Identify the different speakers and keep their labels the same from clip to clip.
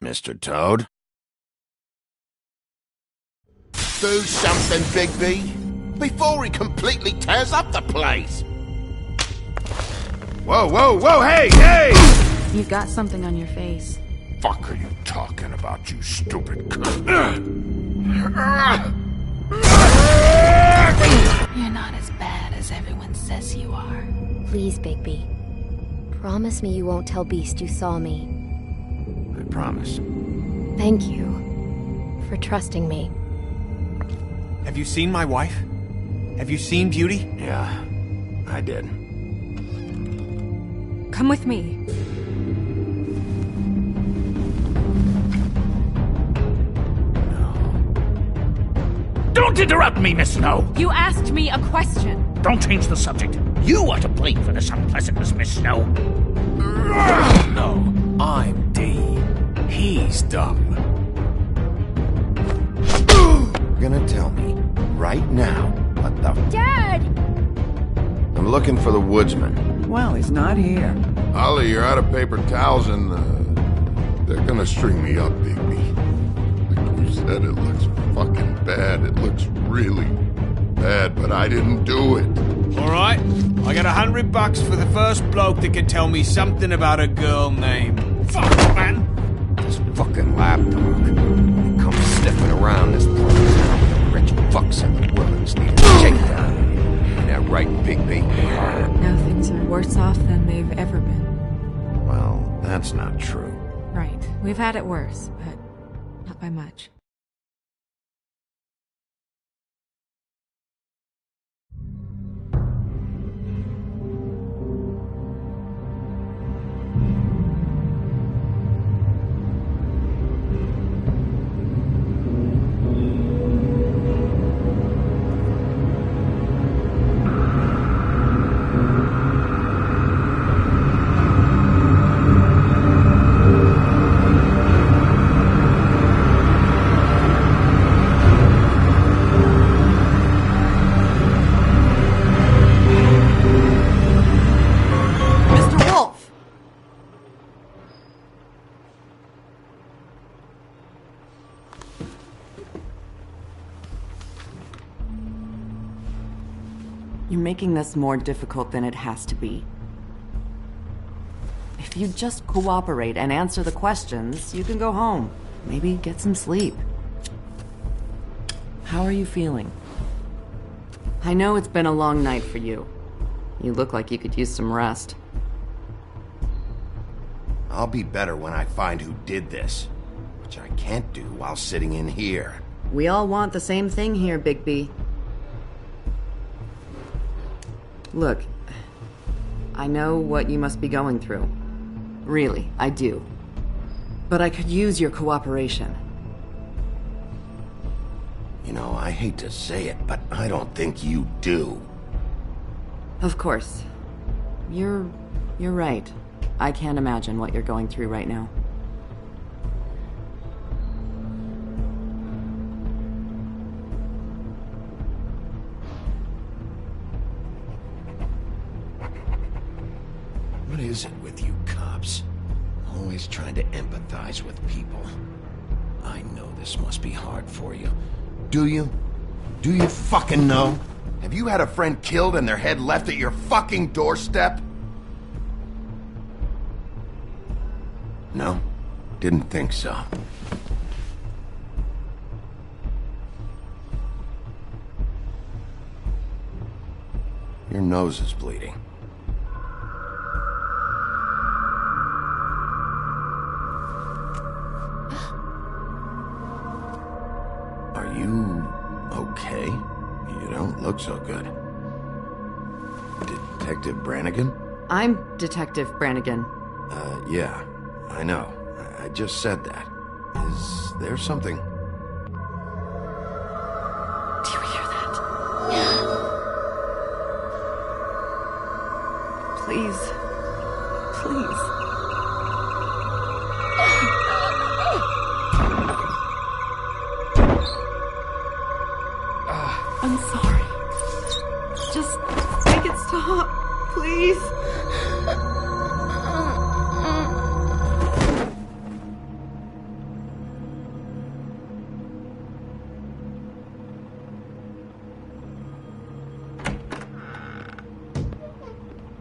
Speaker 1: Mr. Toad?
Speaker 2: Do something, Bigby, before he completely tears up the place!
Speaker 1: Whoa, whoa, whoa, hey, hey!
Speaker 3: You've got something on your face.
Speaker 2: Fuck are you talking about, you stupid cunt?
Speaker 3: You're not as bad as everyone says you are.
Speaker 4: Please, Bigby. Promise me you won't tell Beast you saw me.
Speaker 1: I promise.
Speaker 4: Thank you for trusting me.
Speaker 5: Have you seen my wife? Have you seen Beauty?
Speaker 1: Yeah, I did.
Speaker 3: Come with me.
Speaker 2: Don't interrupt me, Miss Snow!
Speaker 3: You asked me a question.
Speaker 2: Don't change the subject. You are to blame for this unpleasantness, Miss Snow.
Speaker 5: No, I'm D. He's dumb.
Speaker 1: You're gonna tell me right now what the...
Speaker 4: Dad!
Speaker 1: I'm looking for the woodsman.
Speaker 6: Well, he's not here.
Speaker 7: Ollie, you're out of paper towels and, they're gonna string me up, Bigby. Like you said, it looks fucking bad. It looks really bad, but I didn't do it.
Speaker 5: Alright, I got $100 for the first bloke that can tell me something about a girl named... Fuck, man!
Speaker 1: This fucking lapdog. He comes sniffing around this place with the rich fucks in the woods need a shakedown. Ain't that right, Bigby?
Speaker 3: Now things are worse off than they've ever been.
Speaker 1: Well, that's not true.
Speaker 3: Right. We've had it worse, but not by much.
Speaker 6: You're making this more difficult than it has to be. If you just cooperate and answer the questions, you can go home. Maybe get some sleep. How are you feeling? I know it's been a long night for you. You look like you could use some rest.
Speaker 1: I'll be better when I find who did this, which I can't do while sitting in here.
Speaker 6: We all want the same thing here, Bigby. Look, I know what you must be going through. Really, I do. But I could use your cooperation.
Speaker 2: You know, I hate to say it, but I don't think you do.
Speaker 6: Of course. You're right. I can't imagine what you're going through right now.
Speaker 2: What is it with you cops? Always trying to empathize with people. I know this must be hard for you. Do you? Do you fucking know? Have you had a friend killed and their head left at your fucking doorstep? No? Didn't think so. Your nose is bleeding. Are you okay? You don't look so good. Detective Brannigan?
Speaker 6: I'm Detective Brannigan.
Speaker 2: Yeah, I know. I just said that. Is there something?
Speaker 6: Do you hear that? Please. Please. I'm sorry. Just make it stop, please.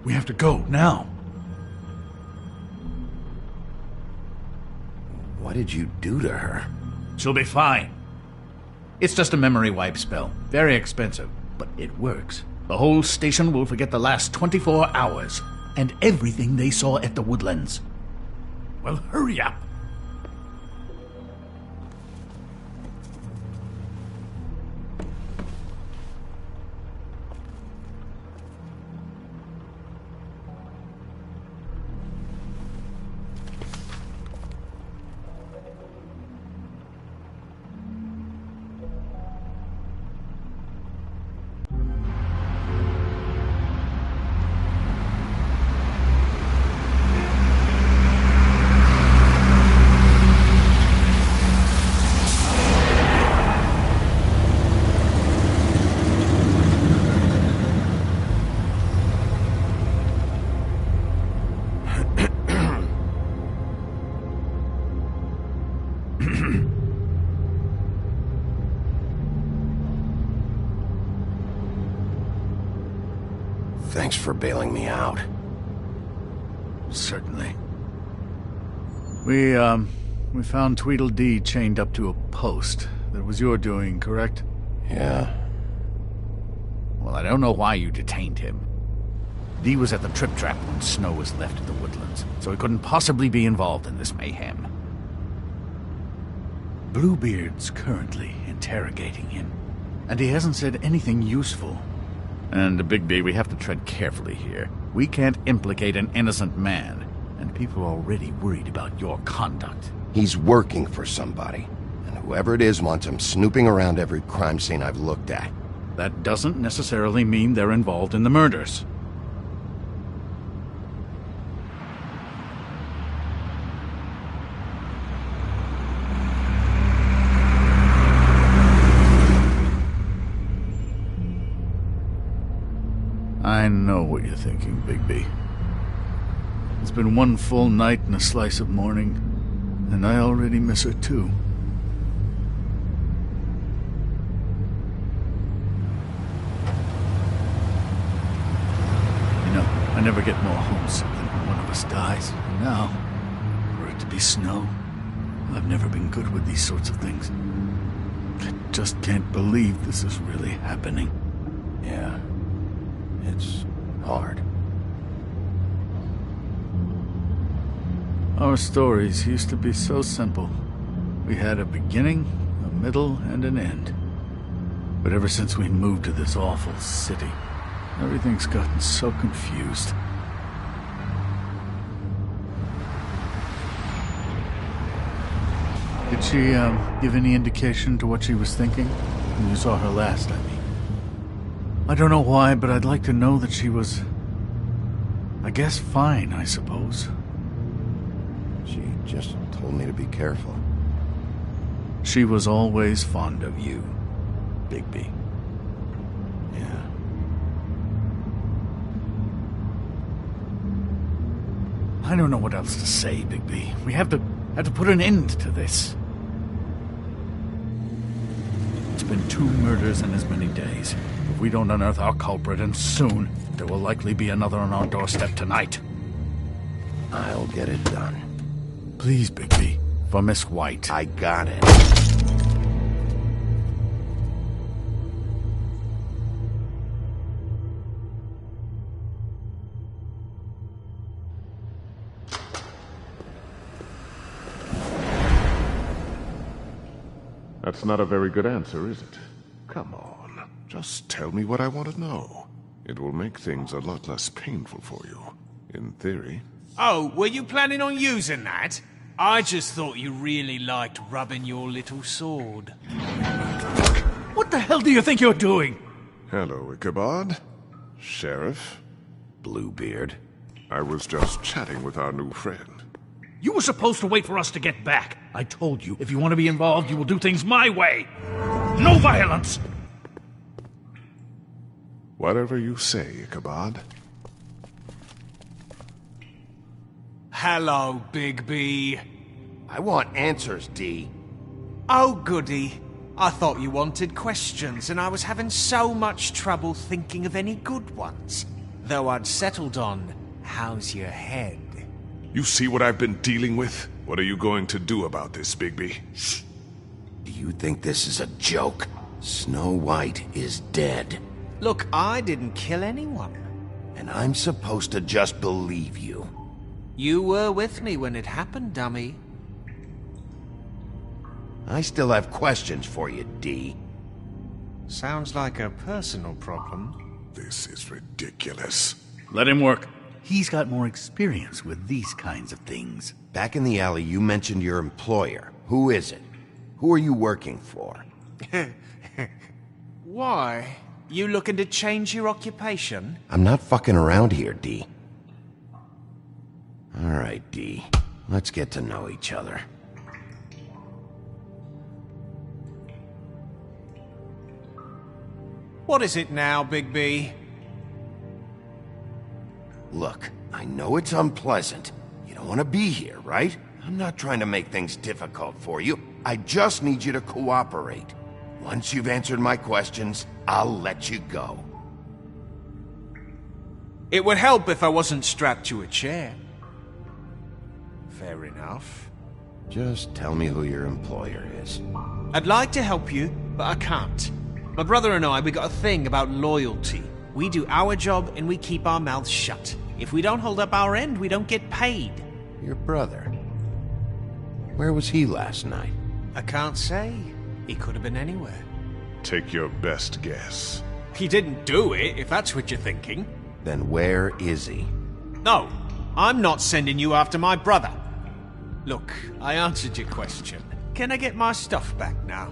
Speaker 8: We have to go, now.
Speaker 2: What did you do to her?
Speaker 8: She'll be fine. It's just a memory wipe spell. Very expensive, but it works. The whole station will forget the last 24 hours, and everything they saw at the Woodlands. Well, hurry up.
Speaker 2: Thanks for bailing me out.
Speaker 8: Certainly. We found Tweedledee chained up to a post. That was your doing, correct?
Speaker 2: Yeah.
Speaker 8: Well, I don't know why you detained him. Dee was at the Trip Trap when Snow was left at the Woodlands, so he couldn't possibly be involved in this mayhem. Bluebeard's currently interrogating him, and he hasn't said anything useful. And, Bigby, we have to tread carefully here. We can't implicate an innocent man, and people are already worried about your conduct.
Speaker 2: He's working for somebody, and whoever it is wants him snooping around every crime scene I've looked at.
Speaker 8: That doesn't necessarily mean they're involved in the murders. I know what you're thinking, Bigby. It's been one full night and a slice of morning, and I already miss her too. You know, I never get more homesick than when one of us dies. And now, for it to be Snow, I've never been good with these sorts of things. I just can't believe this is really happening.
Speaker 2: Yeah. It's hard.
Speaker 8: Our stories used to be so simple. We had a beginning, a middle, and an end. But ever since we moved to this awful city, Everything's gotten so confused. Did she, give any indication to what she was thinking? When you saw her last, I mean. I don't know why, but I'd like to know that she was... I guess fine, I suppose.
Speaker 2: She just told me to be careful.
Speaker 8: She was always fond of you, Bigby.
Speaker 2: Yeah.
Speaker 8: I don't know what else to say, Bigby. We have to put an end to this. It's been 2 murders in as many days. If we don't unearth our culprit, and soon, there will likely be another on our doorstep tonight.
Speaker 2: I'll get it done.
Speaker 8: Please, Bigby. For Miss White.
Speaker 2: I got it.
Speaker 7: That's not a very good answer, is it? Come on, just tell me what I want to know. It will make things a lot less painful for you, in theory.
Speaker 5: Oh, were you planning on using that? I just thought you really liked rubbing your little sword.
Speaker 8: What the hell do you think you're doing?
Speaker 7: Hello, Ichabod. Sheriff.
Speaker 2: Bluebeard.
Speaker 7: I was just chatting with our new friend.
Speaker 8: You were supposed to wait for us to get back. I told you, if you want to be involved, you will do things my way. No violence!
Speaker 7: Whatever you say, Ichabod.
Speaker 5: Hello, Bigby.
Speaker 2: I want answers, D.
Speaker 5: Oh, goody. I thought you wanted questions, and I was having so much trouble thinking of any good ones. Though I'd settled on, how's your head?
Speaker 7: You see what I've been dealing with? What are you going to do about this, Bigby?
Speaker 2: Shh. Do you think this is a joke? Snow White is dead.
Speaker 5: Look, I didn't kill anyone.
Speaker 2: And I'm supposed to just believe you.
Speaker 5: You were with me when it happened, dummy.
Speaker 2: I still have questions for you, D.
Speaker 5: Sounds like a personal problem.
Speaker 7: This is ridiculous.
Speaker 8: Let him work. He's got more experience with these kinds of things.
Speaker 2: Back in the alley, you mentioned your employer. Who is it? Who are you working for?
Speaker 5: Why? You looking to change your occupation?
Speaker 2: I'm not fucking around here, D. All right, D. Let's get to know each other.
Speaker 5: What is it now, Bigby?
Speaker 2: Look, I know it's unpleasant. You don't want to be here, right? I'm not trying to make things difficult for you. I just need you to cooperate. Once you've answered my questions, I'll let you go.
Speaker 5: It would help if I wasn't strapped to a chair. Fair enough.
Speaker 2: Just tell me who your employer is.
Speaker 5: I'd like to help you, but I can't. My brother and I, we got a thing about loyalty. We do our job and we keep our mouths shut. If we don't hold up our end, we don't get paid.
Speaker 2: Your brother? Where was he last night?
Speaker 5: I can't say. He could have been anywhere.
Speaker 7: Take your best guess.
Speaker 5: He didn't do it, if that's what you're thinking.
Speaker 2: Then where is he?
Speaker 5: No, I'm not sending you after my brother. Look, I answered your question. Can I get my stuff back now?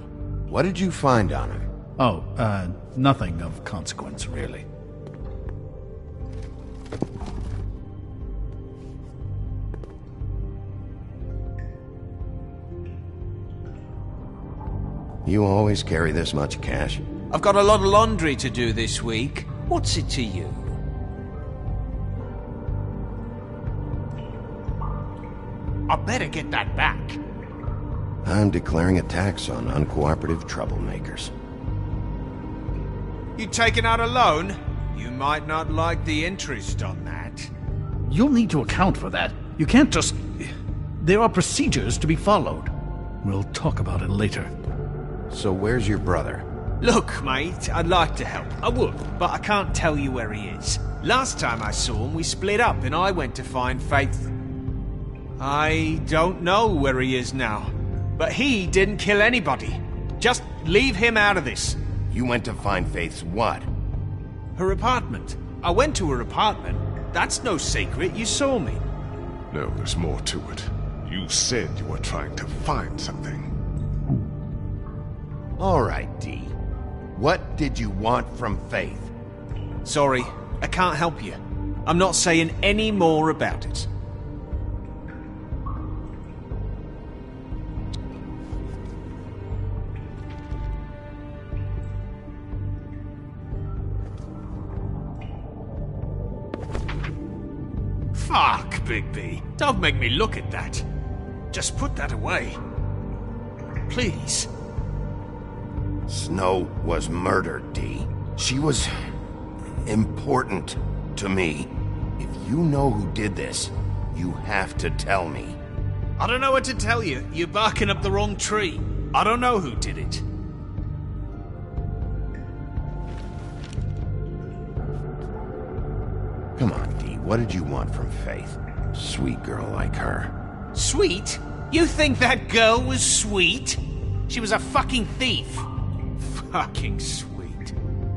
Speaker 2: What did you find on him?
Speaker 8: Oh, nothing of consequence, really.
Speaker 2: You always carry this much cash?
Speaker 5: I've got a lot of laundry to do this week. What's it to you? I better get that back.
Speaker 2: I'm declaring a tax on uncooperative troublemakers.
Speaker 5: You taking out a loan? You might not like the interest on that.
Speaker 8: You'll need to account for that. You can't just... There are procedures to be followed. We'll talk about it later.
Speaker 2: So where's your brother?
Speaker 5: Look, mate, I'd like to help. I would, but I can't tell you where he is. Last time I saw him, we split up and I went to find Faith. I don't know where he is now, but he didn't kill anybody. Just leave him out of this.
Speaker 2: You went to find Faith's what?
Speaker 5: Her apartment. I went to her apartment. That's no secret, you saw me.
Speaker 9: No, there's more to it. You said you were trying to find something.
Speaker 2: All right, D. What did you want from Faith?
Speaker 5: Sorry, I can't help you. I'm not saying any more about it. Fuck, Bigby. Don't make me look at that. Just put that away. Please.
Speaker 2: Snow was murdered, D. She was important to me. If you know who did this, you have to tell me.
Speaker 5: I don't know what to tell you. You're barking up the wrong tree. I don't know who did it.
Speaker 2: Come on, D. What did you want from Faith? Sweet girl like her.
Speaker 5: Sweet? You think that girl was sweet? She was a fucking thief. Fucking sweet.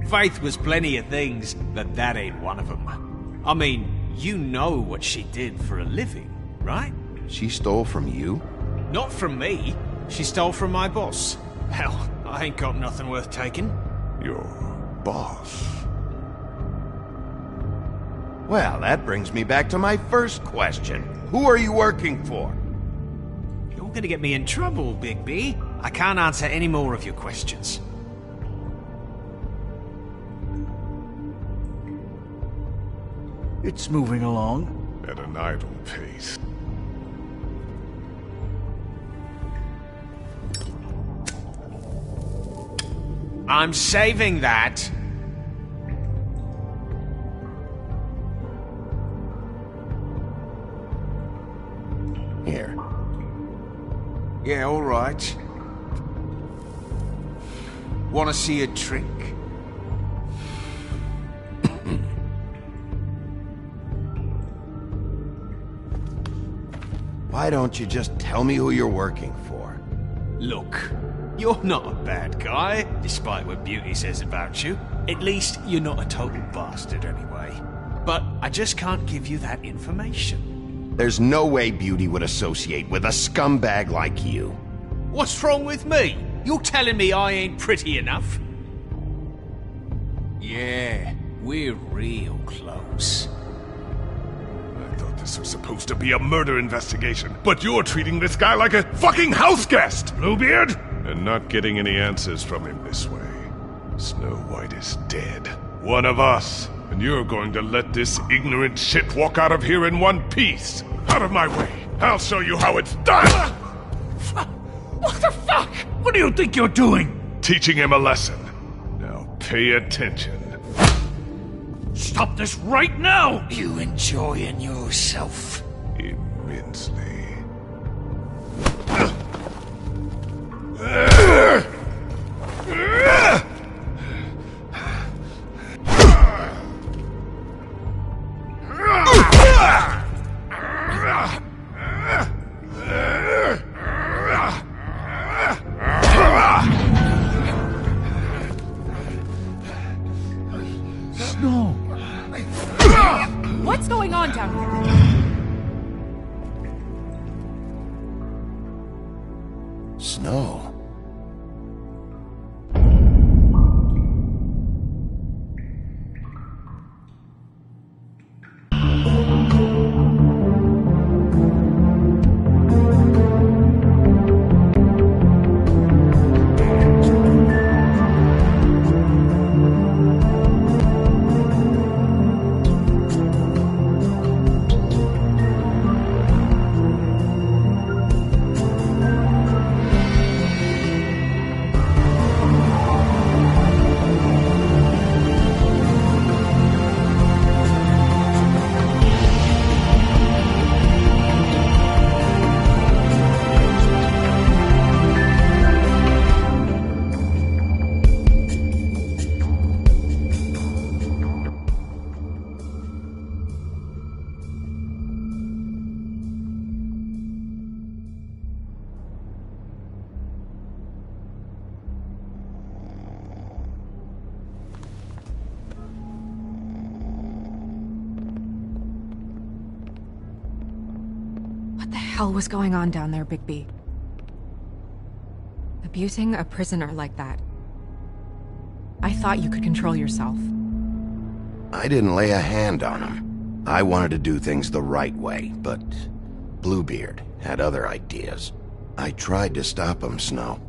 Speaker 5: Faith was plenty of things, but that ain't one of them. I mean, you know what she did for a living, right?
Speaker 2: She stole from you?
Speaker 5: Not from me. She stole from my boss. Hell, I ain't got nothing worth taking.
Speaker 9: Your boss?
Speaker 2: Well, that brings me back to my first question. Who are you working for?
Speaker 5: You're gonna get me in trouble, Big B. I can't answer any more of your questions.
Speaker 8: It's moving along.
Speaker 9: At an idle pace.
Speaker 5: I'm saving that.
Speaker 2: Here.
Speaker 5: Yeah, all right. Want to see a trick?
Speaker 2: Why don't you just tell me who you're working for?
Speaker 5: Look, you're not a bad guy, despite what Beauty says about you. At least, you're not a total bastard anyway. But I just can't give you that information.
Speaker 2: There's no way Beauty would associate with a scumbag like you.
Speaker 5: What's wrong with me? You're telling me I ain't pretty enough? Yeah, we're real close.
Speaker 9: I thought this was supposed to be a murder investigation, but you're treating this guy like a fucking house guest, Bluebeard! And not getting any answers from him this way. Snow White is dead. One of us. And you're going to let this ignorant shit walk out of here in one piece. Out of my way. I'll show you how it's done!
Speaker 8: What the fuck? What do you think you're doing?
Speaker 9: Teaching him a lesson. Now pay attention.
Speaker 8: Stop this right now!
Speaker 5: You enjoying yourself?
Speaker 9: Immensely.
Speaker 3: What's going on down here?
Speaker 2: Snow.
Speaker 3: What the hell was going on down there, Bigby? Abusing a prisoner like that. I thought you could control yourself.
Speaker 2: I didn't lay a hand on him. I wanted to do things the right way, but Bluebeard had other ideas. I tried to stop him, Snow.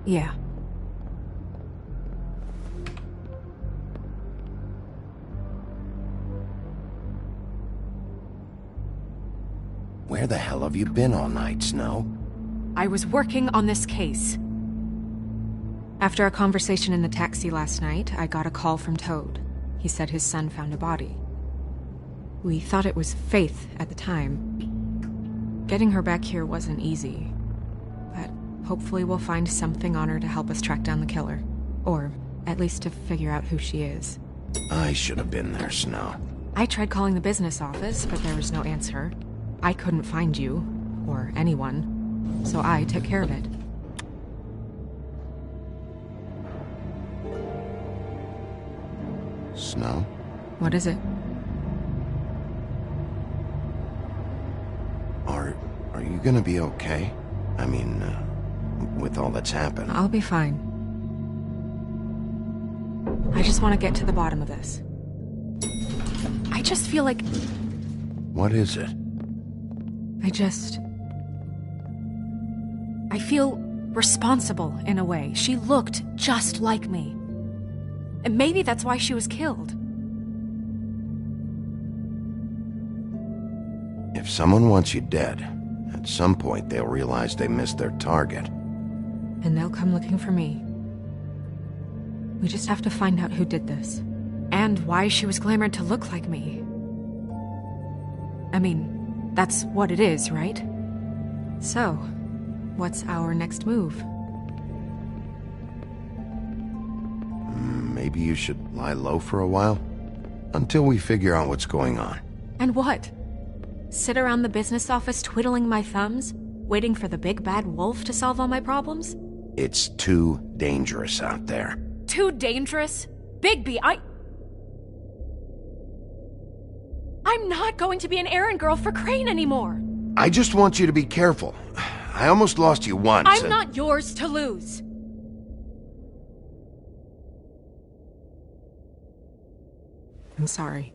Speaker 3: Yeah.
Speaker 2: Where the hell have you been all night, Snow?
Speaker 3: I was working on this case. After a conversation in the taxi last night, I got a call from Toad. He said his son found a body. We thought it was Faith at the time. Getting her back here wasn't easy, but hopefully we'll find something on her to help us track down the killer. Or at least to figure out who she is.
Speaker 2: I should have been there, Snow.
Speaker 3: I tried calling the business office, but there was no answer. I couldn't find you, or anyone, so I took care of it.
Speaker 2: Snow?
Speaker 3: What is it?
Speaker 2: Are you gonna be okay? I mean, with all that's happened.
Speaker 3: I'll be fine. I just want to get to the bottom of this. I just feel like...
Speaker 2: What is it?
Speaker 3: I feel responsible in a way. She looked just like me. And maybe that's why she was killed.
Speaker 2: If someone wants you dead, at some point they'll realize they missed their target.
Speaker 3: And they'll come looking for me. We just have to find out who did this. And why she was glamored to look like me. I mean, that's what it is, right? So, what's our next move?
Speaker 2: Maybe you should lie low for a while? Until we figure out what's going on.
Speaker 3: And what? Sit around the business office twiddling my thumbs, waiting for the big bad wolf to solve all my problems?
Speaker 2: It's too dangerous out there.
Speaker 3: Too dangerous? Bigby, I'm not going to be an errand girl for Crane anymore!
Speaker 2: I just want you to be careful. I almost lost you once.
Speaker 3: I'm not yours to lose! I'm sorry.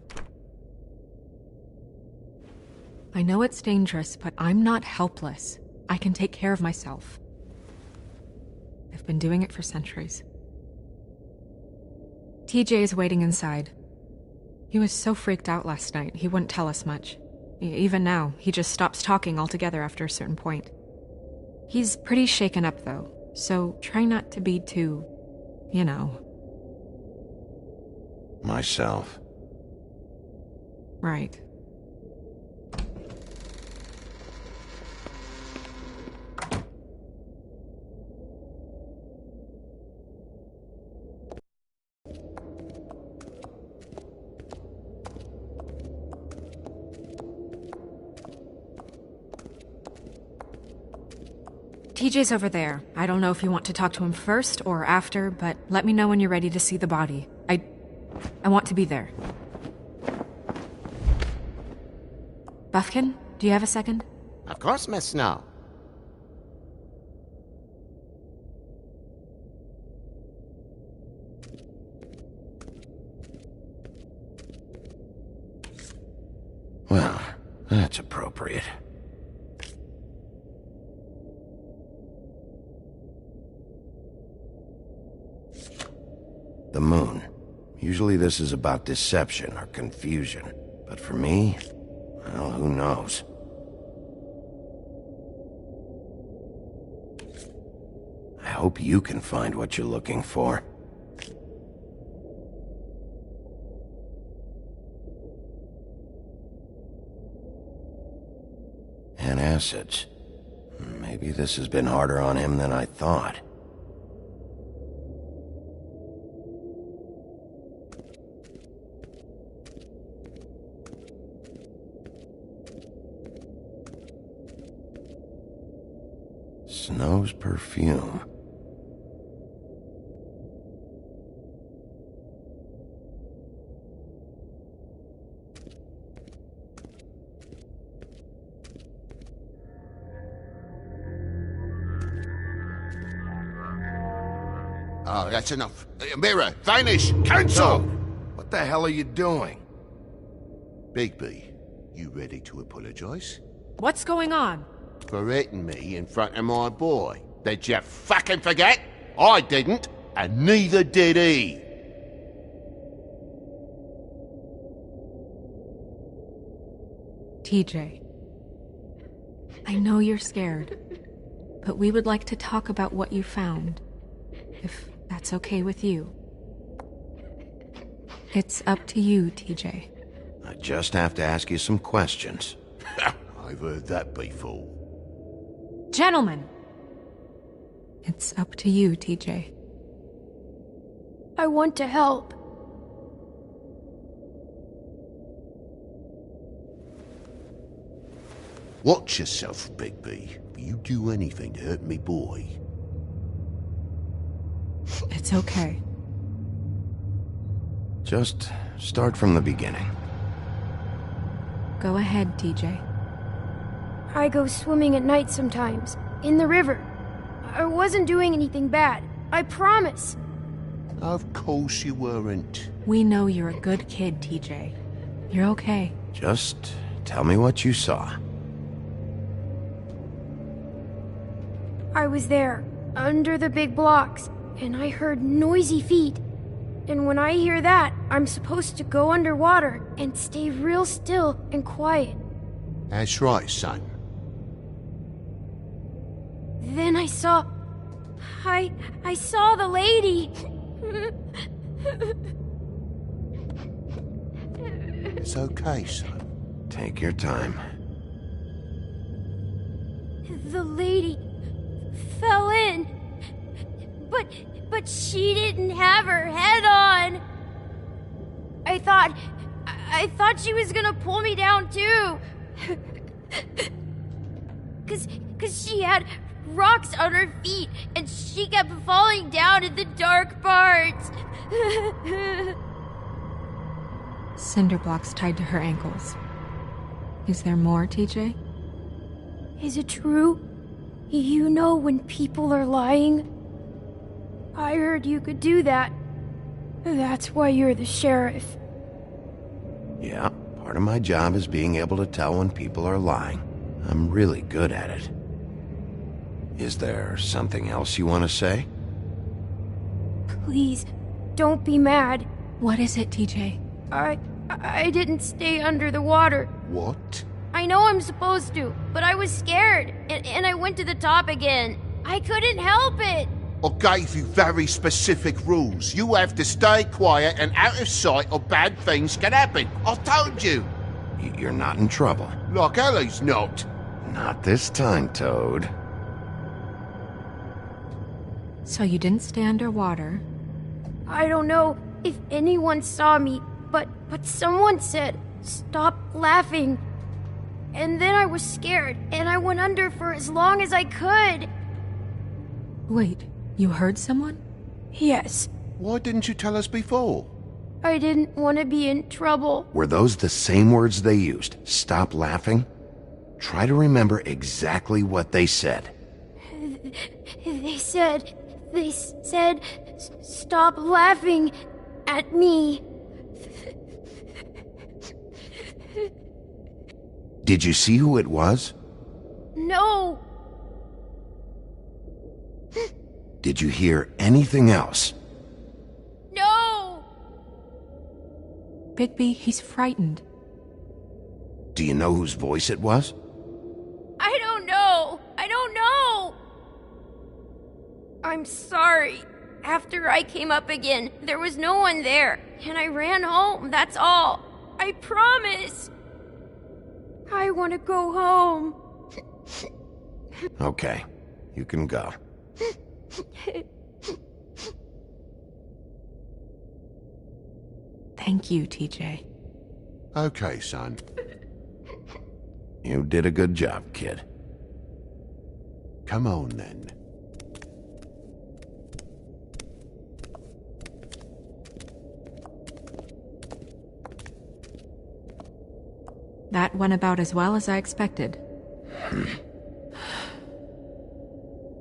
Speaker 3: I know it's dangerous, but I'm not helpless. I can take care of myself. I've been doing it for centuries. TJ is waiting inside. He was so freaked out last night, he wouldn't tell us much. Even now, he just stops talking altogether after a certain point. He's pretty shaken up, though, so try not to be too, you know.
Speaker 2: Myself.
Speaker 3: Right. TJ's over there. I don't know if you want to talk to him first or after, but let me know when you're ready to see the body. I want to be there. Buffkin, do you have a second?
Speaker 10: Of course, Miss Snow.
Speaker 2: Well, that's appropriate. The moon. Usually this is about deception or confusion. But for me, well, who knows? I hope you can find what you're looking for. And acids. Maybe this has been harder on him than I thought. Snow's perfume. Oh, that's enough. Mirror, vanish, cancel!
Speaker 7: What the hell are you doing?
Speaker 2: Bigby, you ready to apologize?
Speaker 3: What's going on?
Speaker 2: For hitting me in front of my boy. Did you fucking forget? I didn't, and neither did he.
Speaker 3: TJ. I know you're scared, but we would like to talk about what you found, if that's okay with you. It's up to you, TJ.
Speaker 2: I just have to ask you some questions. I've heard that before.
Speaker 3: Gentlemen! It's up to you, TJ.
Speaker 10: I want to help.
Speaker 2: Watch yourself, Bigby. If you do anything to hurt me boy.
Speaker 3: It's okay.
Speaker 2: Just start from the beginning.
Speaker 3: Go ahead, TJ.
Speaker 10: I go swimming at night sometimes, in the river. I wasn't doing anything bad. I promise.
Speaker 2: Of course you weren't.
Speaker 3: We know you're a good kid, TJ. You're okay.
Speaker 2: Just tell me what you saw.
Speaker 10: I was there, under the big blocks, and I heard noisy feet. And when I hear that, I'm supposed to go underwater and stay real still and quiet.
Speaker 2: That's right, son.
Speaker 10: Then I saw the lady.
Speaker 2: It's okay, son. Take your time.
Speaker 10: The lady fell in. But she didn't have her head on. I thought she was gonna pull me down too. Cause she had rocks on her feet and she kept falling down in the dark parts.
Speaker 3: Cinder blocks tied to her ankles. Is there more, TJ?
Speaker 10: Is it true? You know when people are lying? I heard you could do that. That's why you're the sheriff.
Speaker 2: Yeah, part of my job is being able to tell when people are lying. I'm really good at it. Is there something else you want to say?
Speaker 10: Please, don't be mad.
Speaker 3: What is it, TJ?
Speaker 10: I didn't stay under the water.
Speaker 2: What?
Speaker 10: I know I'm supposed to, but I was scared, and I went to the top again. I couldn't help it.
Speaker 2: I gave you very specific rules. You have to stay quiet and out of sight or bad things can happen. I told you. You're not in trouble. Like Ellie's not. Not this time, Toad.
Speaker 3: So you didn't stay underwater?
Speaker 10: I don't know if anyone saw me, but someone said, "Stop laughing." And then I was scared, and I went under for as long as I could.
Speaker 3: Wait, you heard someone?
Speaker 10: Yes.
Speaker 2: Why didn't you tell us before?
Speaker 10: I didn't want to be in trouble.
Speaker 2: Were those the same words they used? Stop laughing? Try to remember exactly what they said.
Speaker 10: They said, "Stop laughing at me."
Speaker 2: Did you see who it was?
Speaker 10: No.
Speaker 2: Did you hear anything else?
Speaker 10: No.
Speaker 3: Bigby, he's frightened.
Speaker 2: Do you know whose voice it was?
Speaker 10: I don't know. I'm sorry. After I came up again, there was no one there, and I ran home, that's all. I promise. I want to go home.
Speaker 2: Okay, you can go.
Speaker 3: Thank you, TJ.
Speaker 2: Okay, son. You did a good job, kid. Come on, then.
Speaker 3: That went about as well as I expected.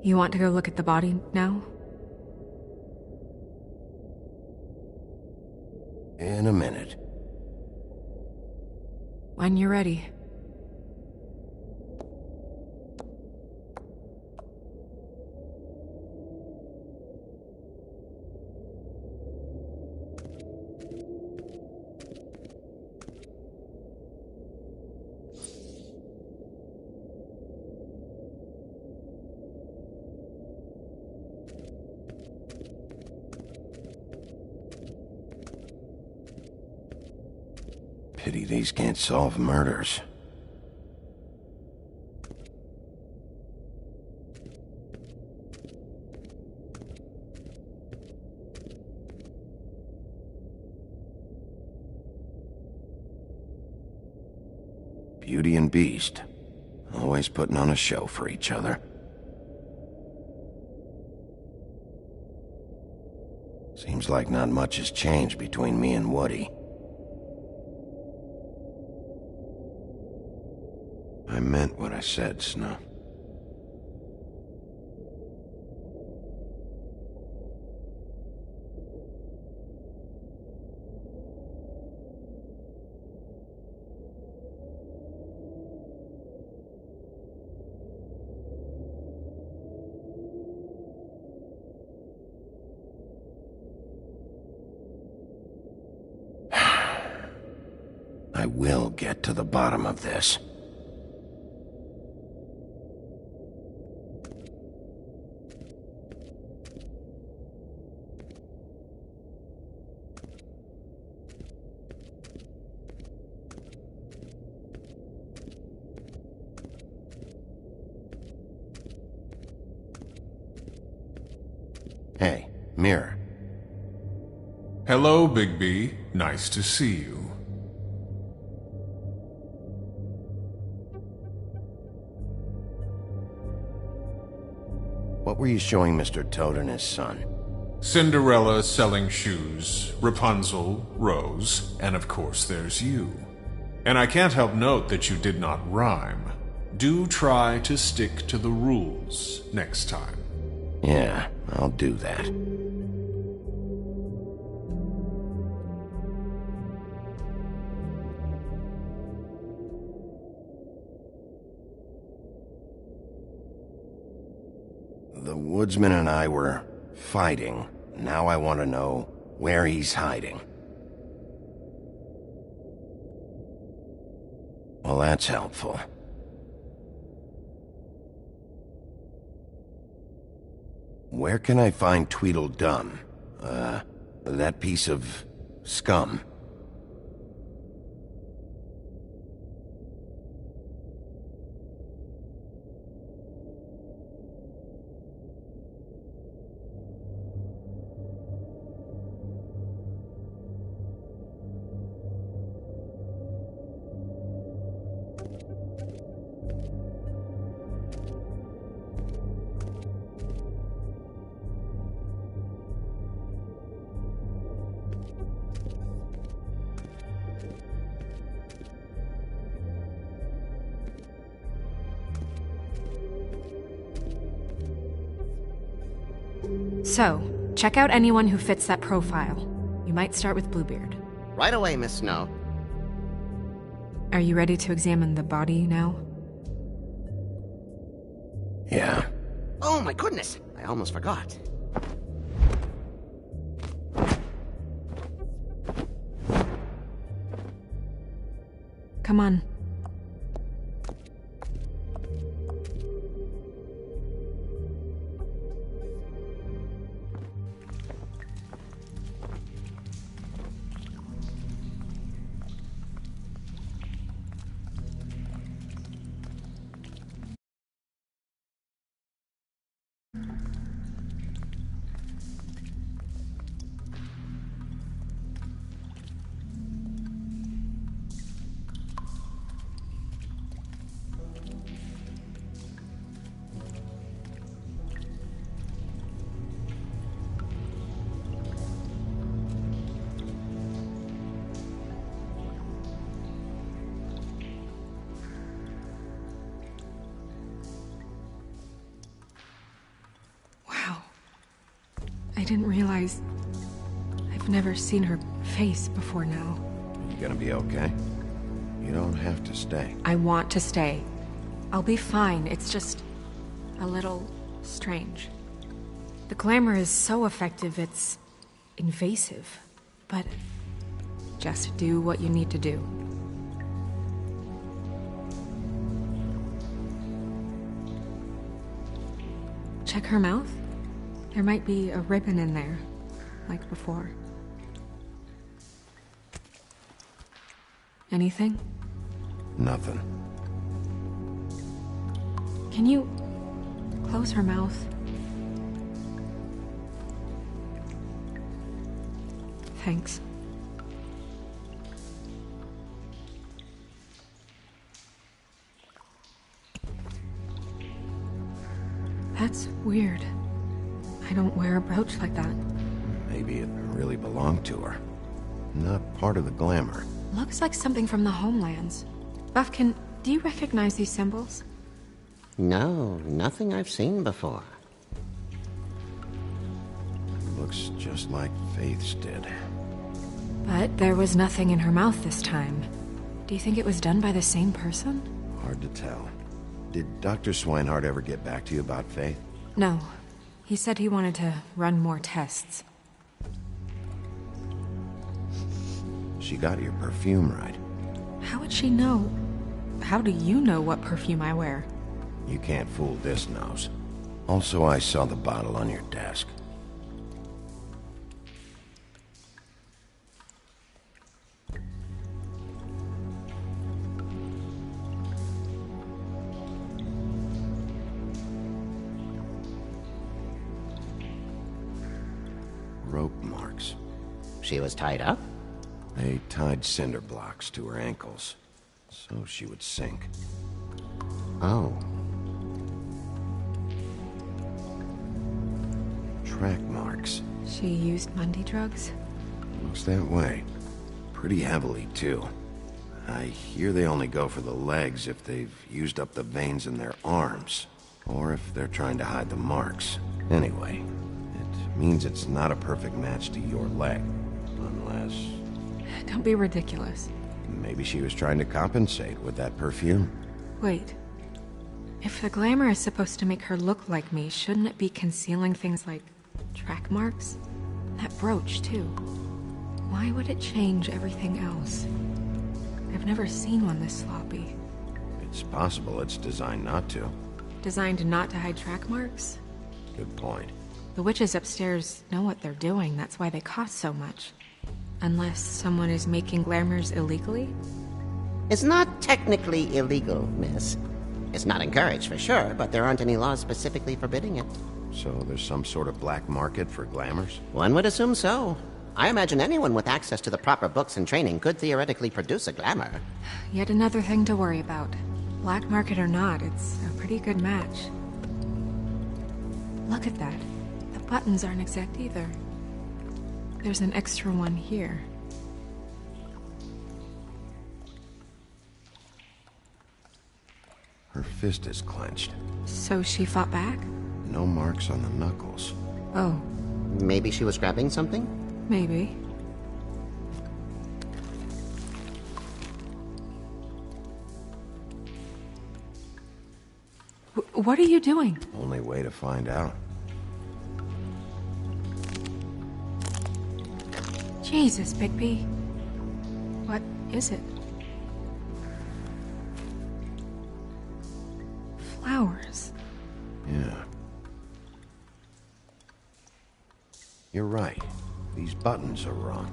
Speaker 3: You want to go look at the body now?
Speaker 2: In a minute.
Speaker 3: When you're ready.
Speaker 2: Pity these can't solve murders. Beauty and Beast. Always putting on a show for each other. Seems like not much has changed between me and Woody. I meant what I said, Snow. I will get to the bottom of this. Hey, Mirror.
Speaker 11: Hello, Bigby. Nice to see you.
Speaker 2: What were you showing Mr. Toad and his son?
Speaker 11: Cinderella selling shoes, Rapunzel, Rose, and of course there's you. And I can't help note that you did not rhyme. Do try to stick to the rules next time.
Speaker 2: Yeah, I'll do that. The woodsman and I were fighting. Now I want to know where he's hiding. Well, that's helpful. Where can I find Tweedledum? That piece of scum.
Speaker 3: So, check out anyone who fits that profile. You might start with Bluebeard.
Speaker 12: Right away, Miss Snow.
Speaker 3: Are you ready to examine the body now?
Speaker 2: Yeah.
Speaker 12: Oh my goodness! I almost forgot.
Speaker 3: Come on. I didn't realize... I've never seen her face before now.
Speaker 2: You gonna be okay? You don't have to stay.
Speaker 3: I want to stay. I'll be fine. It's just a little strange. The glamour is so effective, it's invasive. But just do what you need to do. Check her mouth. There might be a ribbon in there, like before. Anything?
Speaker 2: Nothing.
Speaker 3: Can you close her mouth? Thanks. That's weird. I don't wear a brooch like that.
Speaker 2: Maybe it really belonged to her. Not part of the glamour.
Speaker 3: Looks like something from the homelands. Buffkin, do you recognize these symbols?
Speaker 12: No, nothing I've seen before.
Speaker 2: Looks just like Faith's did.
Speaker 3: But there was nothing in her mouth this time. Do you think it was done by the same person?
Speaker 2: Hard to tell. Did Dr. Swinehart ever get back to you about Faith?
Speaker 3: No. He said he wanted to run more tests.
Speaker 2: She got your perfume right.
Speaker 3: How would she know? How do you know what perfume I wear?
Speaker 2: You can't fool this nose. Also, I saw the bottle on your desk. Rope marks.
Speaker 12: She was tied up?
Speaker 2: They tied cinder blocks to her ankles, so she would sink.
Speaker 12: Oh.
Speaker 2: Track marks.
Speaker 3: She used Mundy drugs?
Speaker 2: Looks that way. Pretty heavily, too. I hear they only go for the legs if they've used up the veins in their arms, or if they're trying to hide the marks. Anyway, it means it's not a perfect match to your leg, unless...
Speaker 3: Don't be ridiculous.
Speaker 2: Maybe she was trying to compensate with that perfume.
Speaker 3: Wait. If the glamour is supposed to make her look like me, shouldn't it be concealing things like track marks? That brooch, too. Why would it change everything else? I've never seen one this sloppy.
Speaker 2: It's possible it's designed not to.
Speaker 3: Designed not to hide track marks?
Speaker 2: Good point.
Speaker 3: The witches upstairs know what they're doing, that's why they cost so much. Unless someone is making glamours illegally?
Speaker 12: It's not technically illegal, miss. It's not encouraged for sure, but there aren't any laws specifically forbidding it.
Speaker 2: So there's some sort of black market for glamours?
Speaker 12: One would assume so. I imagine anyone with access to the proper books and training could theoretically produce a glamour.
Speaker 3: Yet another thing to worry about. Black market or not, it's a pretty good match. Look at that. The buttons aren't exact either. There's an extra one here.
Speaker 2: Her fist is clenched.
Speaker 3: So she fought back?
Speaker 2: No marks on the knuckles.
Speaker 3: Oh.
Speaker 12: Maybe she was grabbing something?
Speaker 3: Maybe. What are you doing?
Speaker 2: Only way to find out.
Speaker 3: Jesus, Bigby. What is it? Flowers.
Speaker 2: Yeah. You're right. These buttons are wrong.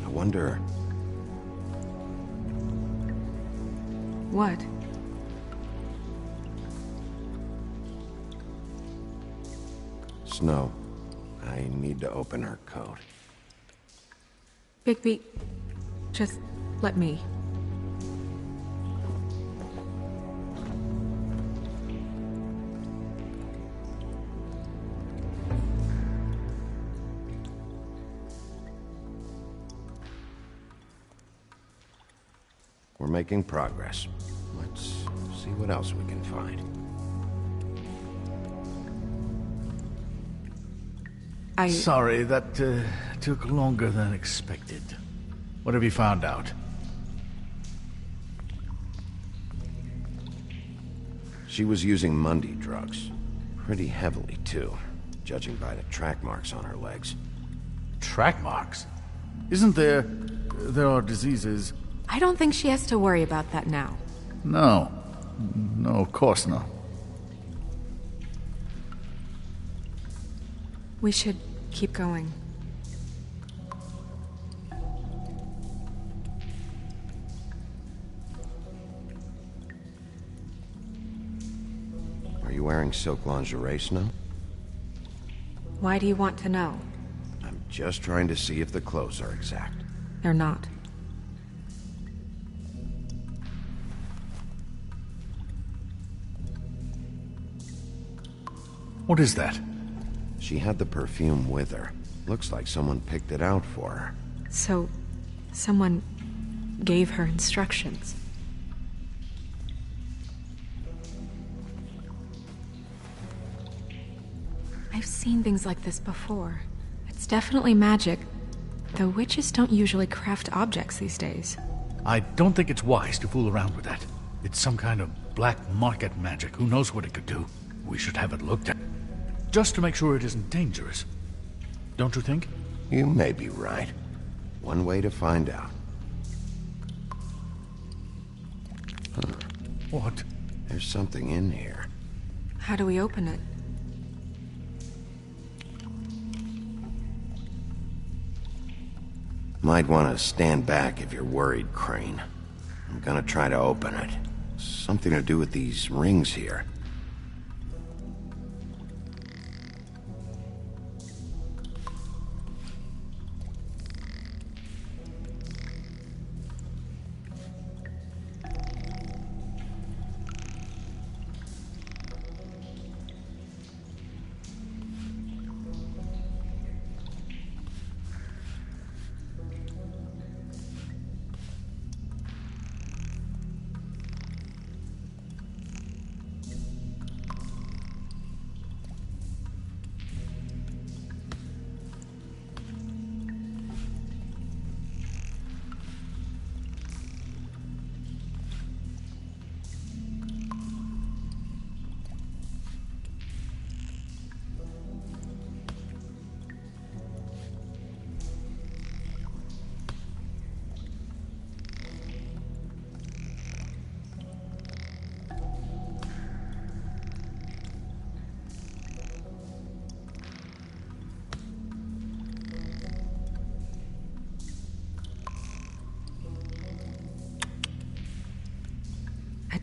Speaker 2: I wonder...
Speaker 3: What?
Speaker 2: Snow, I need to open her coat.
Speaker 3: Bigby, just let me.
Speaker 2: We're making progress. Let's see what else we can find.
Speaker 8: Sorry, that took longer than expected. What have you found out?
Speaker 2: She was using Mundy drugs. Pretty heavily, too, judging by the track marks on her legs.
Speaker 8: Track marks? Isn't there... there are diseases...
Speaker 3: I don't think she has to worry about that now.
Speaker 8: No. No, of course not.
Speaker 3: We should keep going.
Speaker 2: Are you wearing silk lingerie, Snow?
Speaker 3: Why do you want to know?
Speaker 2: I'm just trying to see if the clothes are exact.
Speaker 3: They're not.
Speaker 8: What is that?
Speaker 2: She had the perfume with her. Looks like someone picked it out for her.
Speaker 3: So, someone gave her instructions. I've seen things like this before. It's definitely magic, though witches don't usually craft objects these days.
Speaker 8: I don't think it's wise to fool around with that. It's some kind of black market magic. Who knows what it could do? We should have it looked at. Just to make sure it isn't dangerous. Don't you think?
Speaker 2: You may be right. One way to find out. Huh.
Speaker 8: What?
Speaker 2: There's something in here.
Speaker 3: How do we open it?
Speaker 2: Might want to stand back if you're worried, Crane. I'm gonna try to open it. Something to do with these rings here.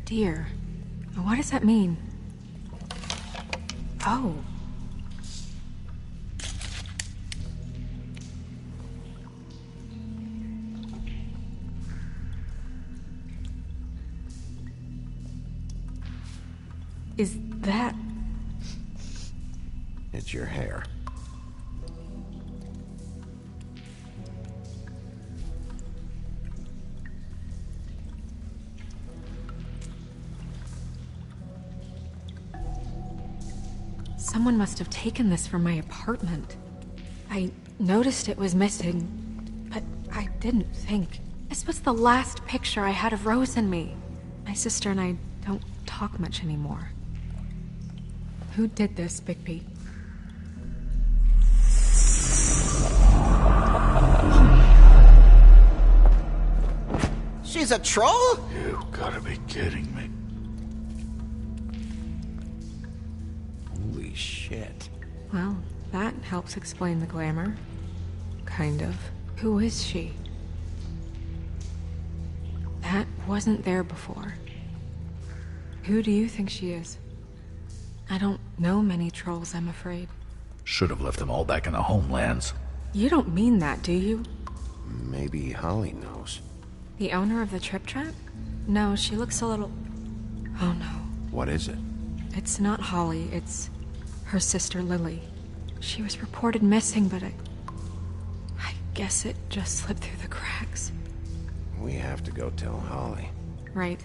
Speaker 3: Dear, what does that mean? Oh. Is that...
Speaker 2: It's your hair.
Speaker 3: Someone must have taken this from my apartment. I noticed it was missing, but I didn't think. This was the last picture I had of Rose and me. My sister and I don't talk much anymore. Who did this, Bigby?
Speaker 12: She's a troll?
Speaker 8: You gotta be kidding me.
Speaker 2: Holy shit.
Speaker 3: Well, that helps explain the glamour. Kind of. Who is she? That wasn't there before. Who do you think she is? I don't know many trolls, I'm afraid.
Speaker 8: Should have left them all back in the homelands.
Speaker 3: You don't mean that, do you?
Speaker 2: Maybe Holly knows.
Speaker 3: The owner of the Trip Trap? No, she looks a little... Oh no.
Speaker 2: What is it?
Speaker 3: It's not Holly, it's her sister Lily. She was reported missing, but I guess it just slipped through the cracks.
Speaker 2: We have to go tell Holly.
Speaker 3: Right.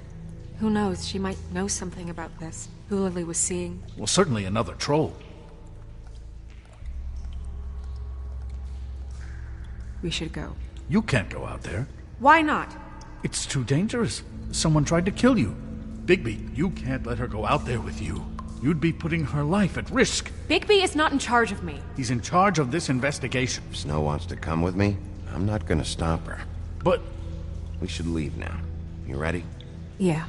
Speaker 3: Who knows, she might know something about this. Who Lily was seeing.
Speaker 8: Well, certainly another troll.
Speaker 3: We should go.
Speaker 8: You can't go out there.
Speaker 3: Why not?
Speaker 8: It's too dangerous. Someone tried to kill you. Bigby, you can't let her go out there with you. You'd be putting her life at risk.
Speaker 3: Bigby is not in charge of me.
Speaker 8: He's in charge of this investigation.
Speaker 2: If Snow wants to come with me, I'm not gonna stop her.
Speaker 8: But
Speaker 2: We should leave now. You ready?
Speaker 3: Yeah.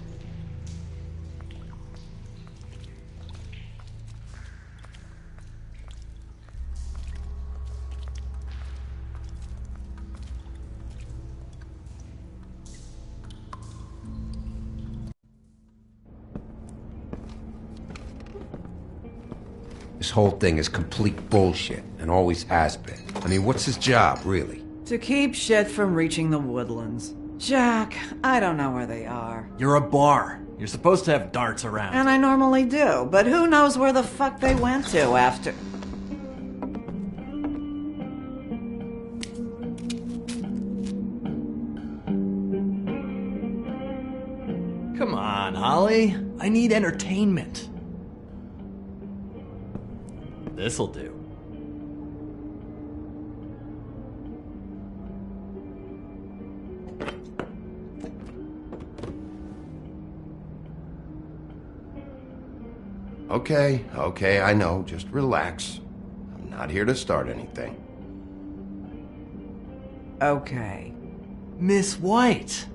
Speaker 1: This whole thing is complete bullshit, and always has been. I mean, what's his job, really?
Speaker 13: To keep shit from reaching the woodlands. Jack, I don't know where they are.
Speaker 14: You're a bar. You're supposed to have darts around.
Speaker 13: And I normally do, but who knows where the fuck they went to after...
Speaker 14: Come on, Holly. I need entertainment. This'll do.
Speaker 2: Okay, I know. Just relax. I'm not here to start anything.
Speaker 13: Okay.
Speaker 14: Miss White,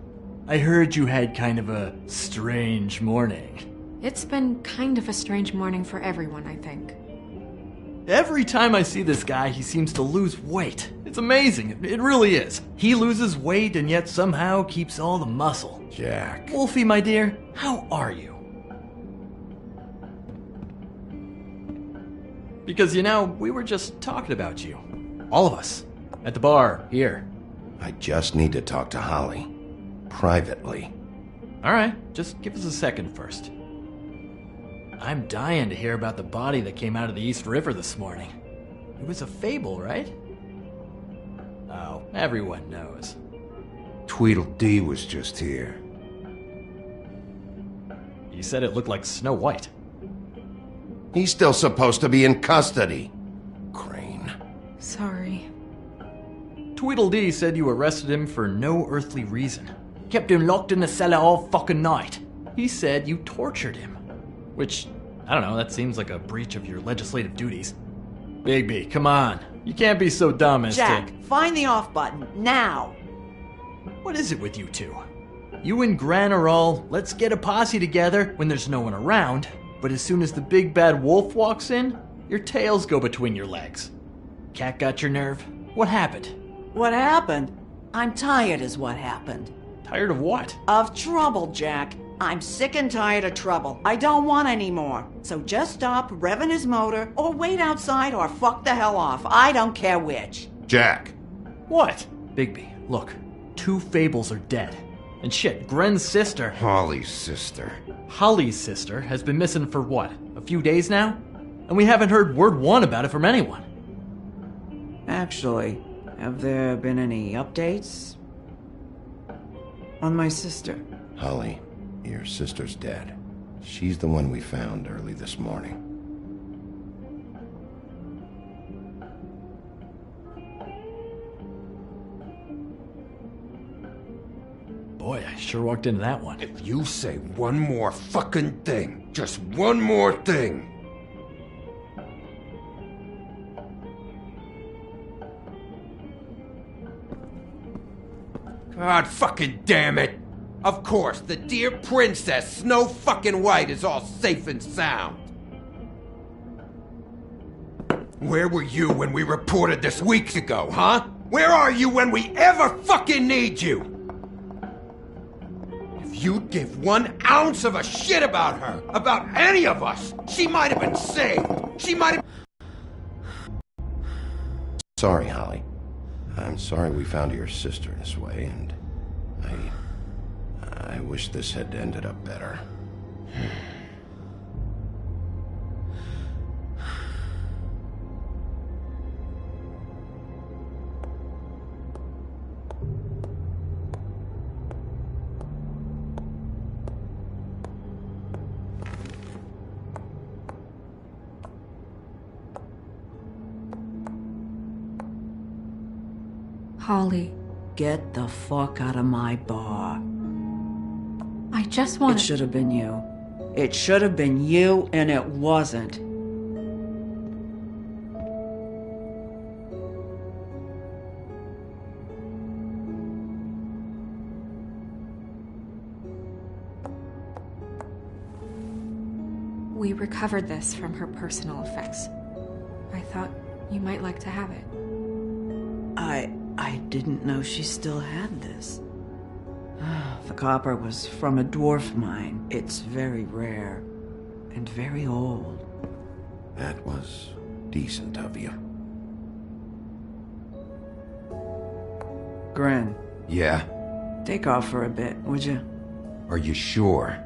Speaker 14: I heard you had kind of a strange morning.
Speaker 3: It's been kind of a strange morning for everyone, I think.
Speaker 14: Every time I see this guy, he seems to lose weight. It's amazing. It really is. He loses weight and yet somehow keeps all the muscle.
Speaker 2: Jack.
Speaker 14: Wolfie, my dear, how are you? Because, you know, we were just talking about you. All of us. At the bar, here.
Speaker 2: I just need to talk to Holly. Privately.
Speaker 14: Alright, just give us a second first. I'm dying to hear about the body that came out of the East River this morning. It was a fable, right? Oh, everyone knows.
Speaker 1: Tweedledee was just here.
Speaker 14: You said it looked like Snow White.
Speaker 2: He's still supposed to be in custody. Crane.
Speaker 3: Sorry.
Speaker 14: Tweedledee said you arrested him for no earthly reason. Kept him locked in the cellar all fucking night. He said you tortured him. Which, I don't know, that seems like a breach of your legislative duties. Bigby, come on. You can't be so dumb as
Speaker 13: Jack,
Speaker 14: to...
Speaker 13: find the off button, now!
Speaker 14: What is it with you two? You and Gran are all, let's get a posse together when there's no one around, but as soon as the big bad wolf walks in, your tails go between your legs. Cat got your nerve? What happened?
Speaker 13: What happened? I'm tired is what happened.
Speaker 14: Tired of what?
Speaker 13: Of trouble, Jack. I'm sick and tired of trouble. I don't want any more. So just stop revving his motor, or wait outside, or fuck the hell off. I don't care which.
Speaker 2: Jack.
Speaker 14: What? Bigby, look. 2 fables are dead. And shit, Gren's sister...
Speaker 1: Holly's sister.
Speaker 14: Holly's sister has been missing for what? A few days now? And we haven't heard word one about it from anyone.
Speaker 13: Actually, have there been any updates? On my sister?
Speaker 2: Holly. Your sister's dead. She's the one we found early this morning.
Speaker 14: Boy, I sure walked into that one.
Speaker 1: If you say one more fucking thing, just one more thing. God fucking damn it! Of course, the dear princess, Snow fucking White, is all safe and sound. Where were you when we reported this weeks ago, huh? Where are you when we ever fucking need you? If you'd give 1 ounce of a shit about her, about any of us, she might have been saved. She might have...
Speaker 2: Sorry, Holly. I'm sorry we found your sister this way, and I wish this had ended up better.
Speaker 3: Holly,
Speaker 13: Get the fuck out of my bar.
Speaker 3: I just want
Speaker 13: It should have been you. It should have been you, and it wasn't.
Speaker 3: We recovered this from her personal effects. I thought you might like to have it.
Speaker 13: I didn't know she still had this. The copper was from a dwarf mine. It's very rare and very old.
Speaker 2: That was decent of you.
Speaker 13: Gren,
Speaker 2: Yeah?
Speaker 13: take off for a bit, would you?
Speaker 2: Are you sure?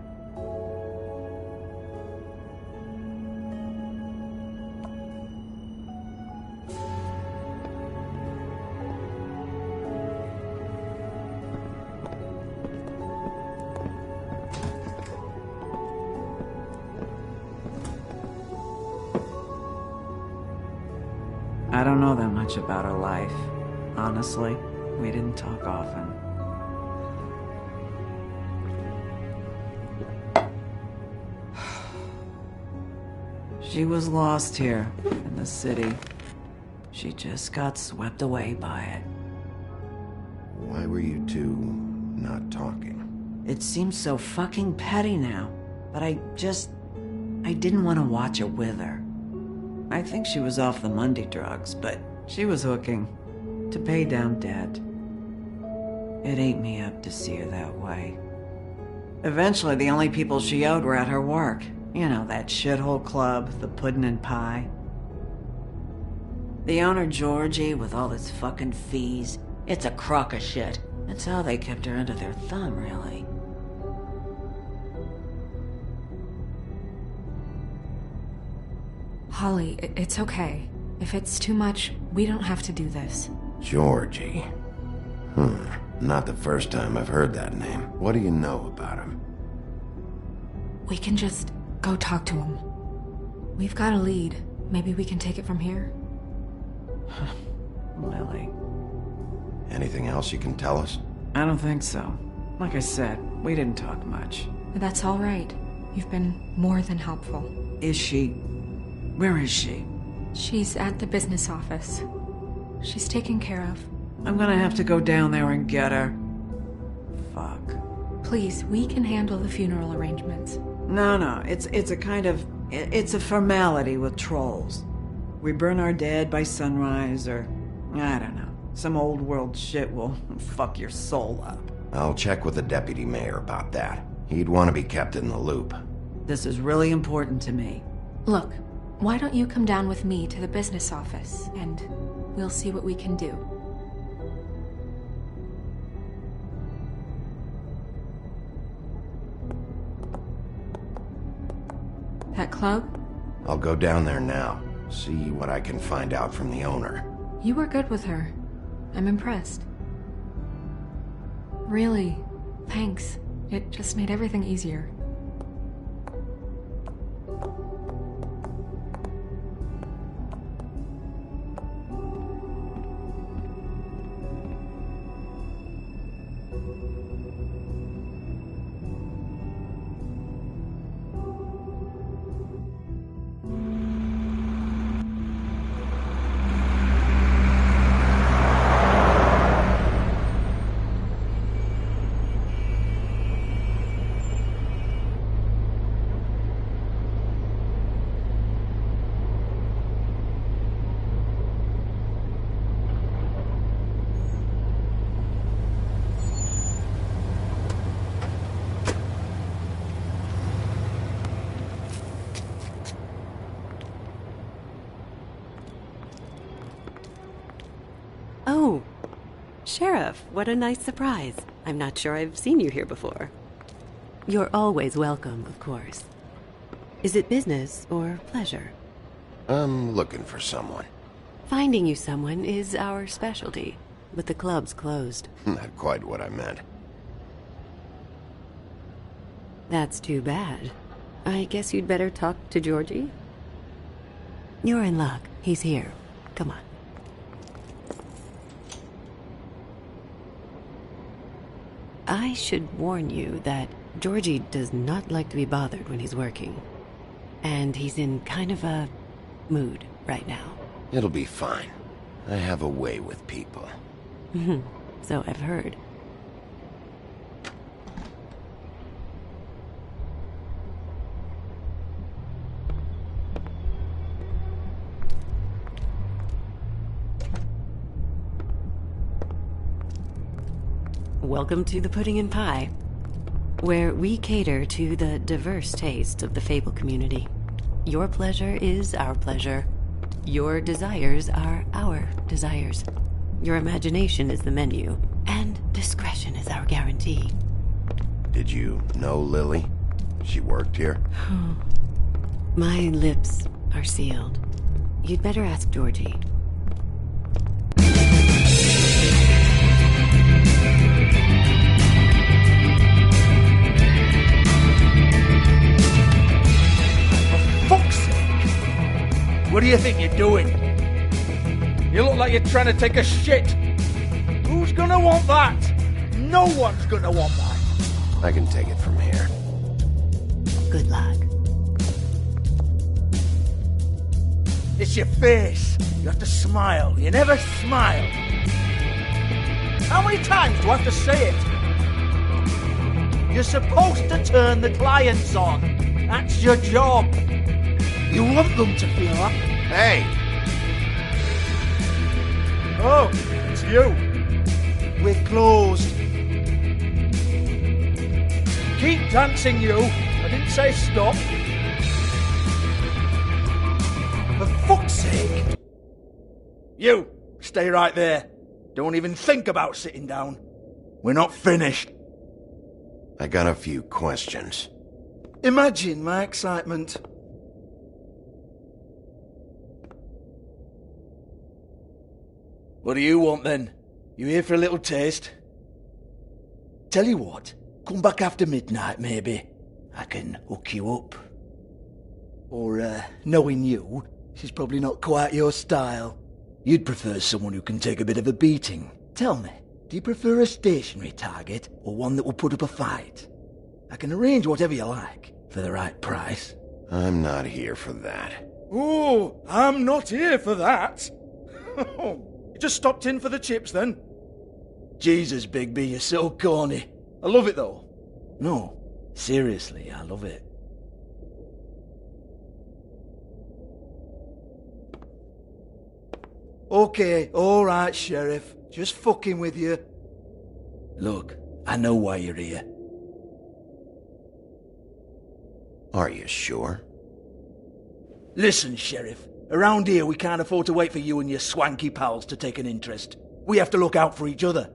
Speaker 13: I don't know that much about her life. Honestly, we didn't talk often. She was lost here in the city. She just got swept away by it.
Speaker 2: Why were you two not talking?
Speaker 13: It seems so fucking petty now, but I didn't want to watch it with her. I think she was off the Monday drugs, but she was hooking to pay down debt. It ate me up to see her that way. Eventually, the only people she owed were at her work. You know, that shithole club, the Puddin' and Pie. The owner, Georgie, with all his fucking fees, it's a crock of shit. That's how they kept her under their thumb, really.
Speaker 3: Holly, it's okay. If it's too much, we don't have to do this.
Speaker 2: Georgie. Not the first time I've heard that name. What do you know about him?
Speaker 3: We can just go talk to him. We've got a lead. Maybe we can take it from here?
Speaker 13: Lily.
Speaker 2: Anything else you can tell us?
Speaker 13: I don't think so. Like I said, we didn't talk much.
Speaker 3: That's all right. You've been more than helpful.
Speaker 13: Is she... Where is she?
Speaker 3: She's at the business office. She's taken care of.
Speaker 13: I'm gonna have to go down there and get her. Fuck.
Speaker 3: Please, we can handle the funeral arrangements.
Speaker 13: No, it's a kind of... It's a formality with trolls. We burn our dead by sunrise, or... I don't know. Some old world shit will fuck your soul up.
Speaker 2: I'll check with the deputy mayor about that. He'd want to be kept in the loop.
Speaker 13: This is really important to me.
Speaker 3: Look, why don't you come down with me to the business office, and we'll see what we can do. That club?
Speaker 2: I'll go down there now. See what I can find out from the owner.
Speaker 3: You were good with her. I'm impressed. Really, thanks. It just made everything easier.
Speaker 15: Oh, Sheriff, what a nice surprise. I'm not sure I've seen you here before. You're always welcome, of course. Is it business or pleasure?
Speaker 2: I'm looking for someone.
Speaker 15: Finding you someone is our specialty, with the clubs closed.
Speaker 2: Not quite what I meant.
Speaker 15: That's too bad. I guess you'd better talk to Georgie? You're in luck. He's here. Come on. I should warn you that Georgie does not like to be bothered when he's working. And he's in kind of a mood right now.
Speaker 2: It'll be fine. I have a way with people.
Speaker 15: So I've heard. Welcome to the Pudding and Pie, where we cater to the diverse tastes of the Fable community. Your pleasure is our pleasure. Your desires are our desires. Your imagination is the menu, and discretion is our guarantee.
Speaker 2: Did you know Lily? She worked here?
Speaker 15: My lips are sealed. You'd better ask Georgie.
Speaker 16: Fuck's sake! What do you think you're doing? You look like you're trying to take a shit. Who's gonna want that? No one's gonna want that.
Speaker 2: I can take it from here.
Speaker 15: Good luck.
Speaker 16: It's your face. You have to smile. You never smile. How many times do I have to say it? You're supposed to turn the clients on. That's your job. You want them to feel up.
Speaker 2: Hey!
Speaker 16: Oh, it's you. We're closed. Keep dancing, you. I didn't say stop. For fuck's sake. You, stay right there. Don't even think about sitting down. We're not finished.
Speaker 2: I got a few questions.
Speaker 16: Imagine my excitement. What do you want then? You here for a little taste? Tell you what, come back after midnight maybe. I can hook you up. Or, knowing you, she's probably not quite your style. You'd prefer someone who can take a bit of a beating. Tell me, do you prefer a stationary target or one that will put up a fight? I can arrange whatever you like for the right price.
Speaker 2: I'm not here for that.
Speaker 16: Oh, I'm not here for that. You just stopped in for the chips then? Jesus, Bigby, you're so corny. I love it though. No, seriously, I love it. Okay, alright, Sheriff. Just fucking with you. Look, I know why you're here.
Speaker 2: Are you sure?
Speaker 16: Listen, Sheriff. Around here, we can't afford to wait for you and your swanky pals to take an interest. We have to look out for each other.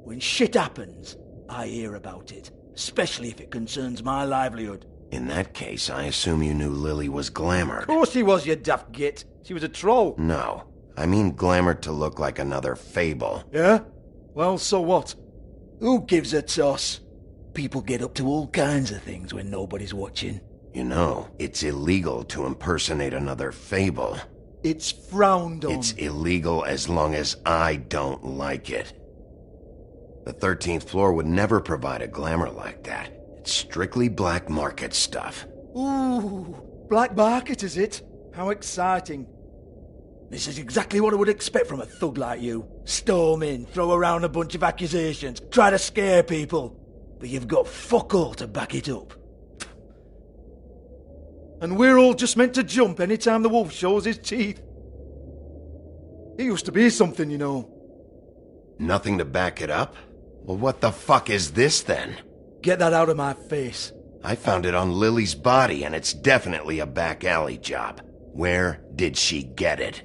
Speaker 16: When shit happens, I hear about it. Especially if it concerns my livelihood.
Speaker 2: In that case, I assume you knew Lily was glamored.
Speaker 16: Of course she was, you daft git. She was a troll.
Speaker 2: No. I mean glamored to look like another Fable.
Speaker 16: Yeah? Well, so what? Who gives a toss? People get up to all kinds of things when nobody's watching.
Speaker 2: You know, it's illegal to impersonate another Fable.
Speaker 16: It's frowned on.
Speaker 2: It's illegal as long as I don't like it. The 13th floor would never provide a glamour like that. It's strictly black market stuff.
Speaker 16: Ooh, black market is it? How exciting. This is exactly what I would expect from a thug like you. Storm in, throw around a bunch of accusations, try to scare people. But you've got fuck all to back it up. And we're all just meant to jump any time the wolf shows his teeth. He used to be something, you know.
Speaker 2: Nothing to back it up? Well, what the fuck is this then?
Speaker 16: Get that out of my face.
Speaker 2: I found it on Lily's body, and it's definitely a back alley job. Where did she get it?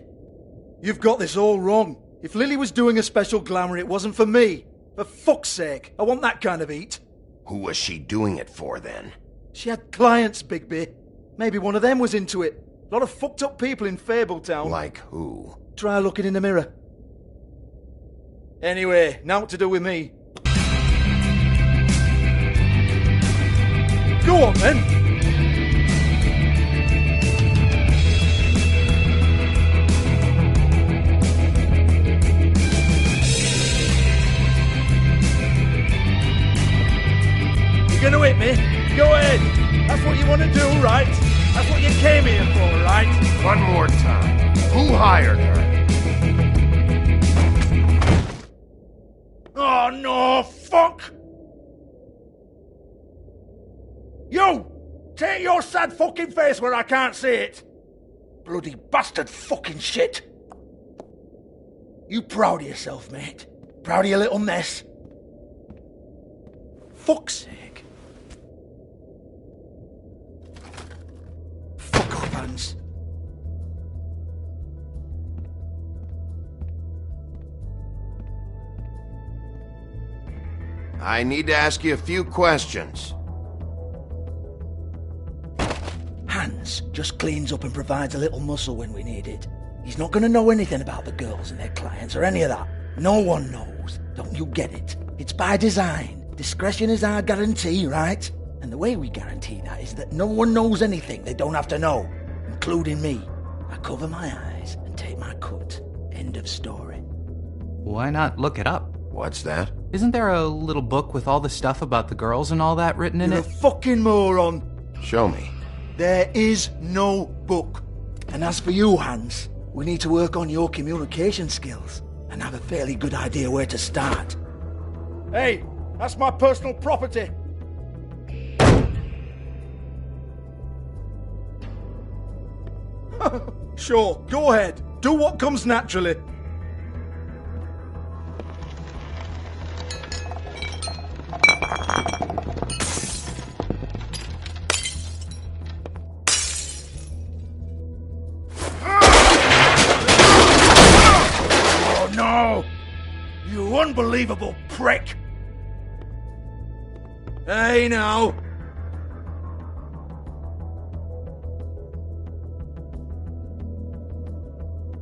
Speaker 16: You've got this all wrong. If Lily was doing a special glamour, it wasn't for me. For fuck's sake, I want that kind of eat.
Speaker 2: Who was she doing it for, then?
Speaker 16: She had clients, Bigby. Maybe one of them was into it. A lot of fucked up people in Fabletown.
Speaker 2: Like who?
Speaker 16: Try looking in the mirror. Anyway, now what to do with me? Go on, then. me. Go ahead. That's what you want to do, right? That's what you came here for, right?
Speaker 7: One more time. Who hired her?
Speaker 16: Oh, no, fuck! You! Take your sad fucking face where I can't see it! Bloody bastard fucking shit! You proud of yourself, mate? Proud of your little mess? Fuck's sake. Fuck off, Hans.
Speaker 2: I need to ask you a few questions.
Speaker 16: Hans just cleans up and provides a little muscle when we need it. He's not going to know anything about the girls and their clients or any of that. No one knows. Don't you get it? It's by design. Discretion is our guarantee, right? And the way we guarantee that is that no one knows anything they don't have to know, including me. I cover my eyes and take my cut. End of story.
Speaker 17: Why not look it up?
Speaker 2: What's that?
Speaker 17: Isn't there a little book with all the stuff about the girls and all that written in
Speaker 16: You're
Speaker 17: it?
Speaker 16: a fucking moron.
Speaker 2: Show me.
Speaker 16: There is no book. And as for you, Hans, we need to work on your communication skills and have a fairly good idea where to start. Hey, that's my personal property. Sure, go ahead. Do what comes naturally. Oh no! You unbelievable prick! Hey now!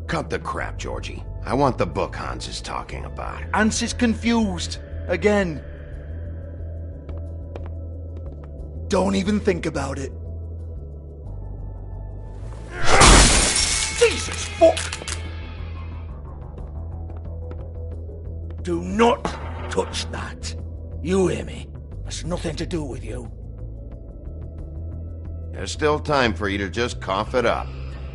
Speaker 2: Cut the crap, Georgie. I want the book Hans is talking about.
Speaker 16: Hans is confused. Again. Don't even think about it. Jesus fuck! Do not touch that. You hear me? That's nothing to do with you.
Speaker 2: There's still time for you to just cough it up.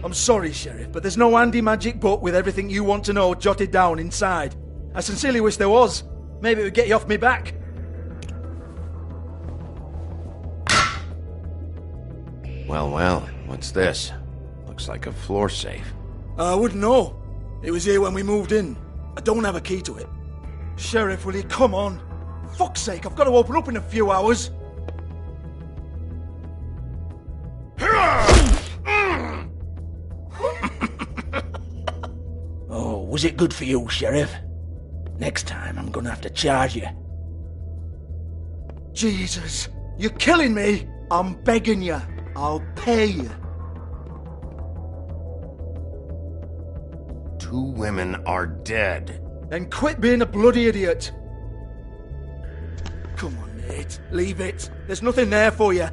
Speaker 16: I'm sorry, Sheriff, but there's no handy magic book with everything you want to know jotted down inside. I sincerely wish there was. Maybe it would get you off me back.
Speaker 2: Well, what's this? Looks like a floor safe.
Speaker 16: I wouldn't know. It was here when we moved in. I don't have a key to it. Sheriff, will you come on? Fuck's sake, I've got to open up in a few hours. Oh, was it good for you, Sheriff? Next time I'm gonna have to charge you. Jesus, you're killing me. I'm begging you. I'll pay you.
Speaker 2: 2 women are dead.
Speaker 16: Then quit being a bloody idiot. Come on, mate. Leave it. There's nothing there for you.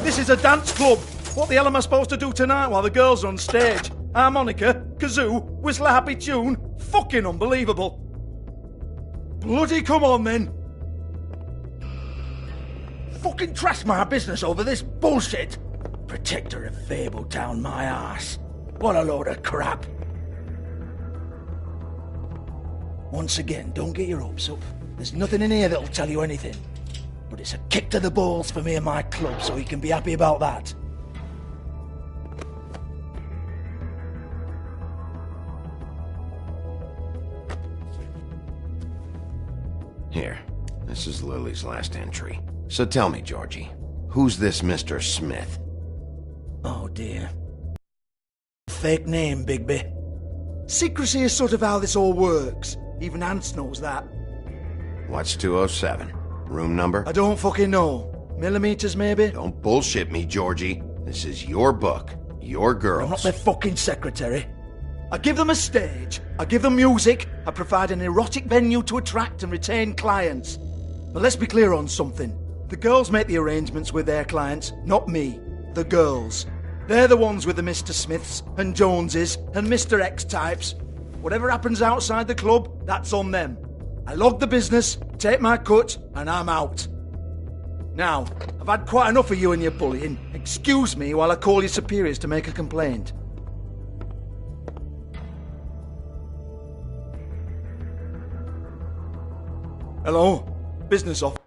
Speaker 16: This is a dance club. What the hell am I supposed to do tonight while the girls are on stage? Harmonica, kazoo, whistle a happy tune. Fucking unbelievable. Bloody come on, then. Fucking trash my business over this bullshit. Protector of Fabletown, my ass. What a load of crap. Once again, don't get your hopes up. There's nothing in here that'll tell you anything. But it's a kick to the balls for me and my club, so you can be happy about that.
Speaker 2: Here, this is Lily's last entry. So tell me, Georgie, who's this Mr. Smith?
Speaker 16: Oh dear. Fake name, Bigby. Secrecy is sort of how this all works. Even Hans knows that.
Speaker 2: What's 207? Room number?
Speaker 16: I don't fucking know. Millimeters, maybe?
Speaker 2: Don't bullshit me, Georgie. This is your book. Your girls.
Speaker 16: I'm not their fucking secretary. I give them a stage. I give them music. I provide an erotic venue to attract and retain clients. But let's be clear on something. The girls make the arrangements with their clients, not me. The girls. They're the ones with the Mr. Smiths and Joneses and Mr. X types. Whatever happens outside the club, that's on them. I log the business, take my cut, and I'm out. Now, I've had quite enough of you and your bullying. Excuse me while I call your superiors to make a complaint. Hello? Business off.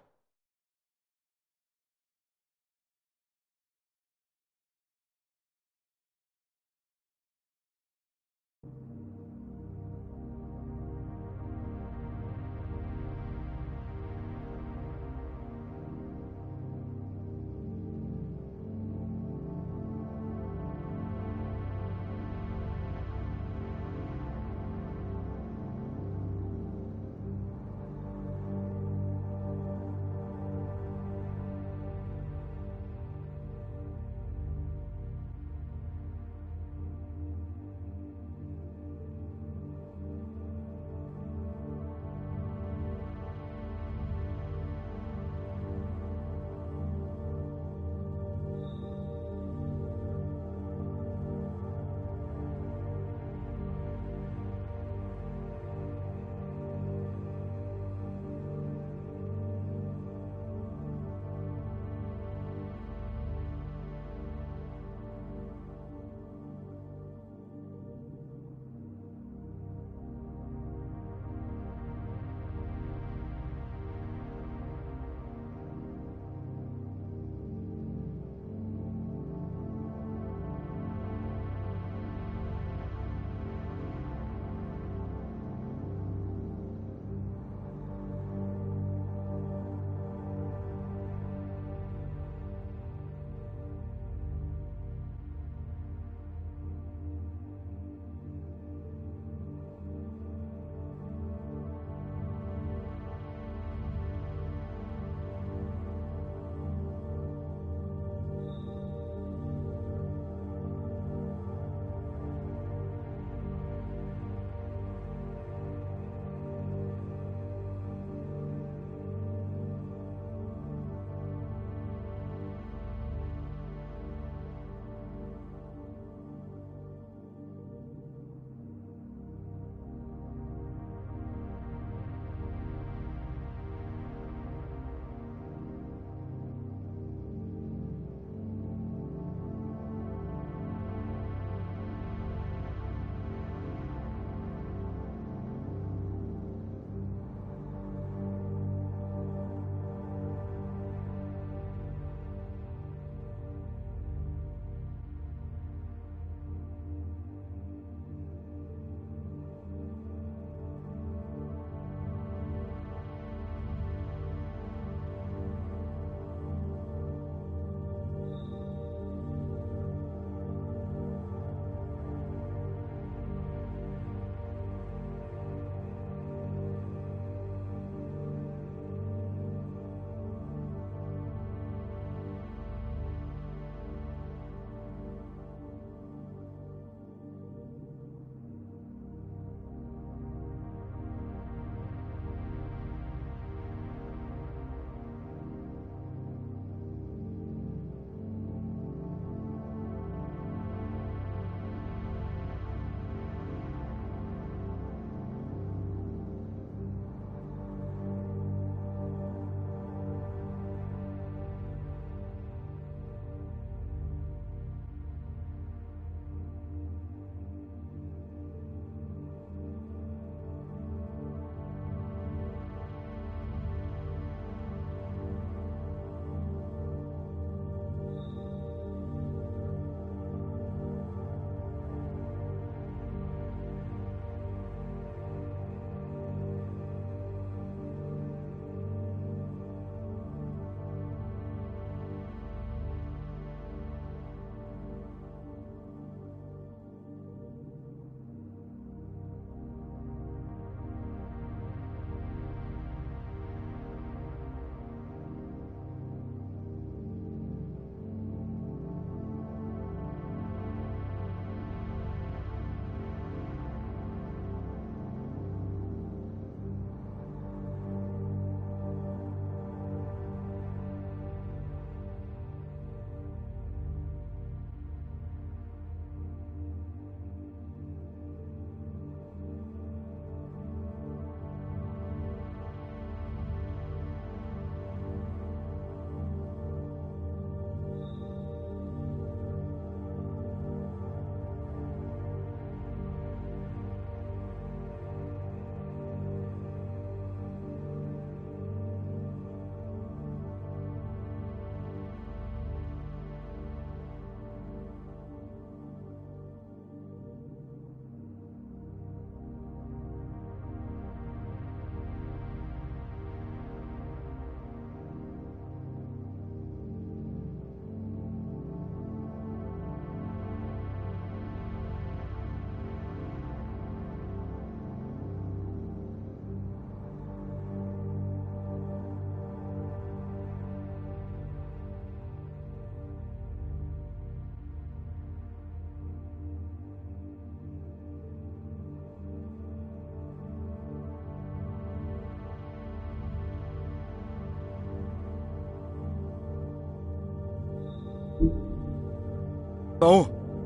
Speaker 16: Oh,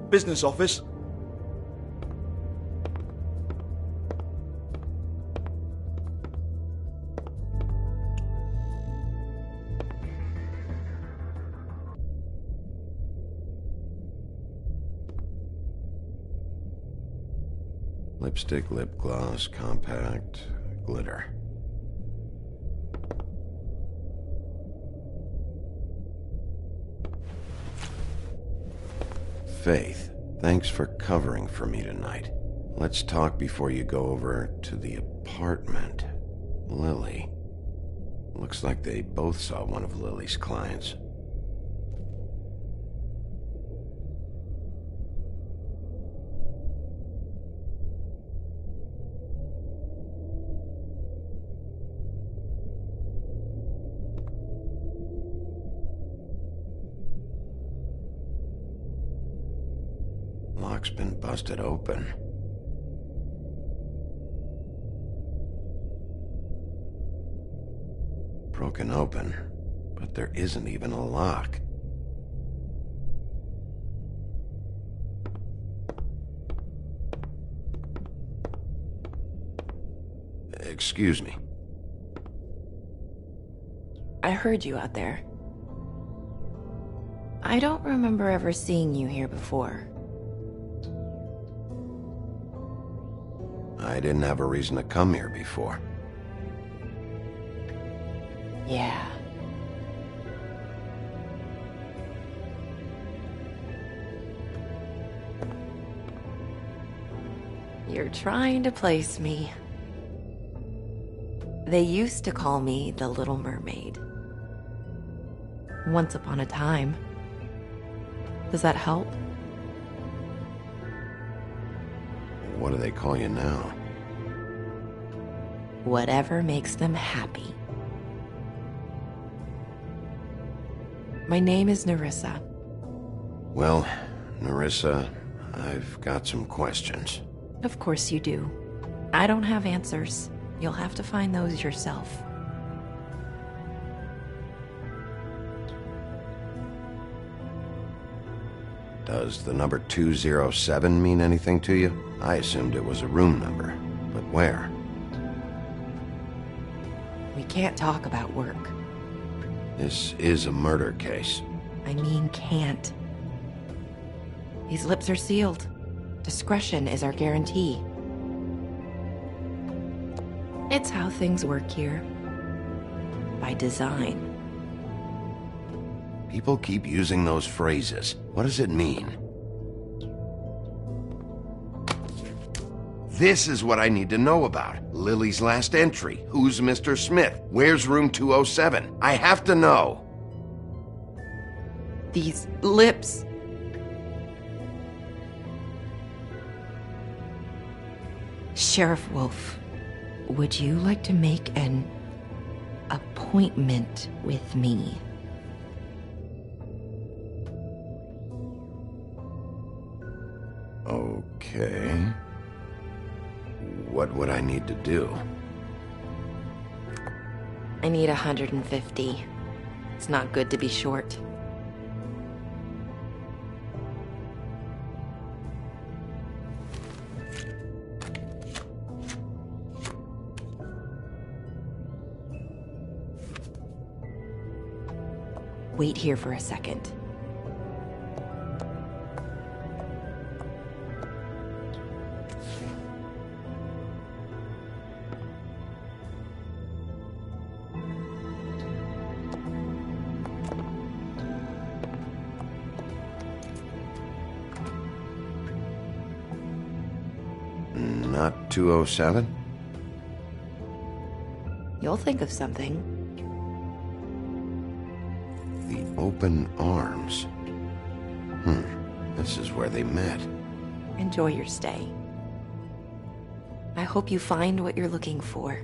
Speaker 16: business office.
Speaker 2: Lipstick, lip gloss, compact, glitter. Faith, thanks for covering for me tonight. Let's talk before you go over to the apartment. Lily. Looks like they both saw one of Lily's clients. Lock's been busted open. Broken open, but there isn't even a lock. Excuse me.
Speaker 18: I heard you out there. I don't remember ever seeing you here before.
Speaker 2: I didn't have a reason to come here before.
Speaker 18: Yeah. You're trying to place me. They used to call me the Little Mermaid. Once upon a time. Does that help?
Speaker 2: What do they call you now?
Speaker 18: Whatever makes them happy. My name is Nerissa.
Speaker 2: Well, Nerissa, I've got some questions.
Speaker 18: Of course you do. I don't have answers. You'll have to find those yourself.
Speaker 2: Does the number 207 mean anything to you? I assumed it was a room number, but where?
Speaker 18: We can't talk about work.
Speaker 2: This is a murder case.
Speaker 18: I mean can't. These lips are sealed. Discretion is our guarantee. It's how things work here. By design.
Speaker 2: People keep using those phrases. What does it mean? This is what I need to know about. Lily's last entry. Who's Mr. Smith? Where's room 207? I have to know.
Speaker 18: These lips. Sheriff Wolf, would you like to make an appointment with me?
Speaker 2: Okay. What would I need to do?
Speaker 18: I need 150. It's not good to be short. Wait here for a second.
Speaker 2: Not 207?
Speaker 18: You'll think of something.
Speaker 2: The open arms. This is where they met.
Speaker 18: Enjoy your stay. I hope you find what you're looking for.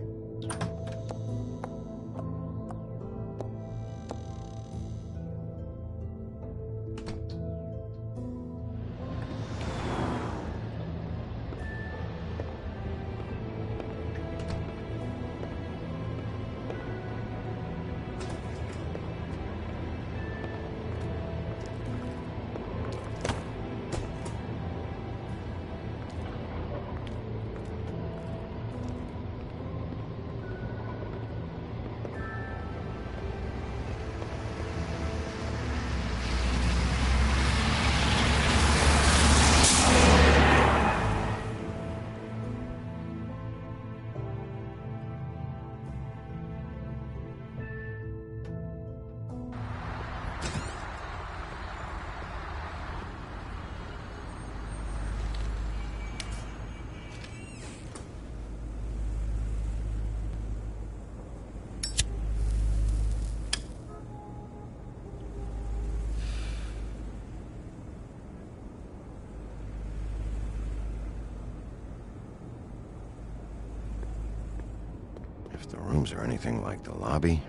Speaker 2: rooms are anything like the lobby,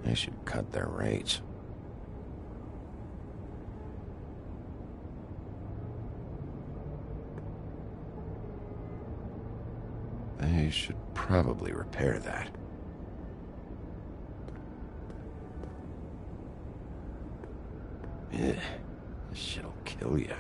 Speaker 2: they should cut their rates. They should probably repair that. Ugh, this shit'll kill ya.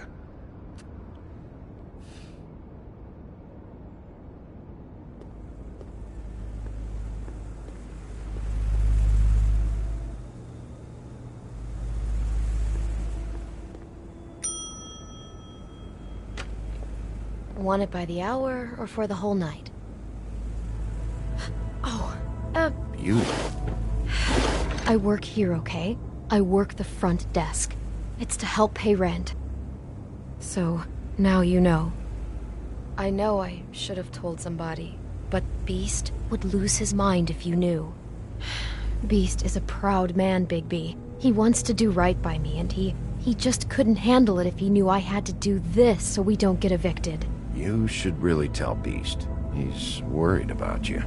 Speaker 4: Want it by the hour or for the whole night? Oh,
Speaker 2: You?
Speaker 4: I work here, okay? I work the front desk. It's to help pay rent. So, now you know. I know I should have told somebody, but Beast would lose his mind if you knew. Beast is a proud man, Bigby. He wants to do right by me, and he just couldn't handle it if he knew I had to do this so we don't get evicted.
Speaker 2: You should really tell Beast. He's worried about you.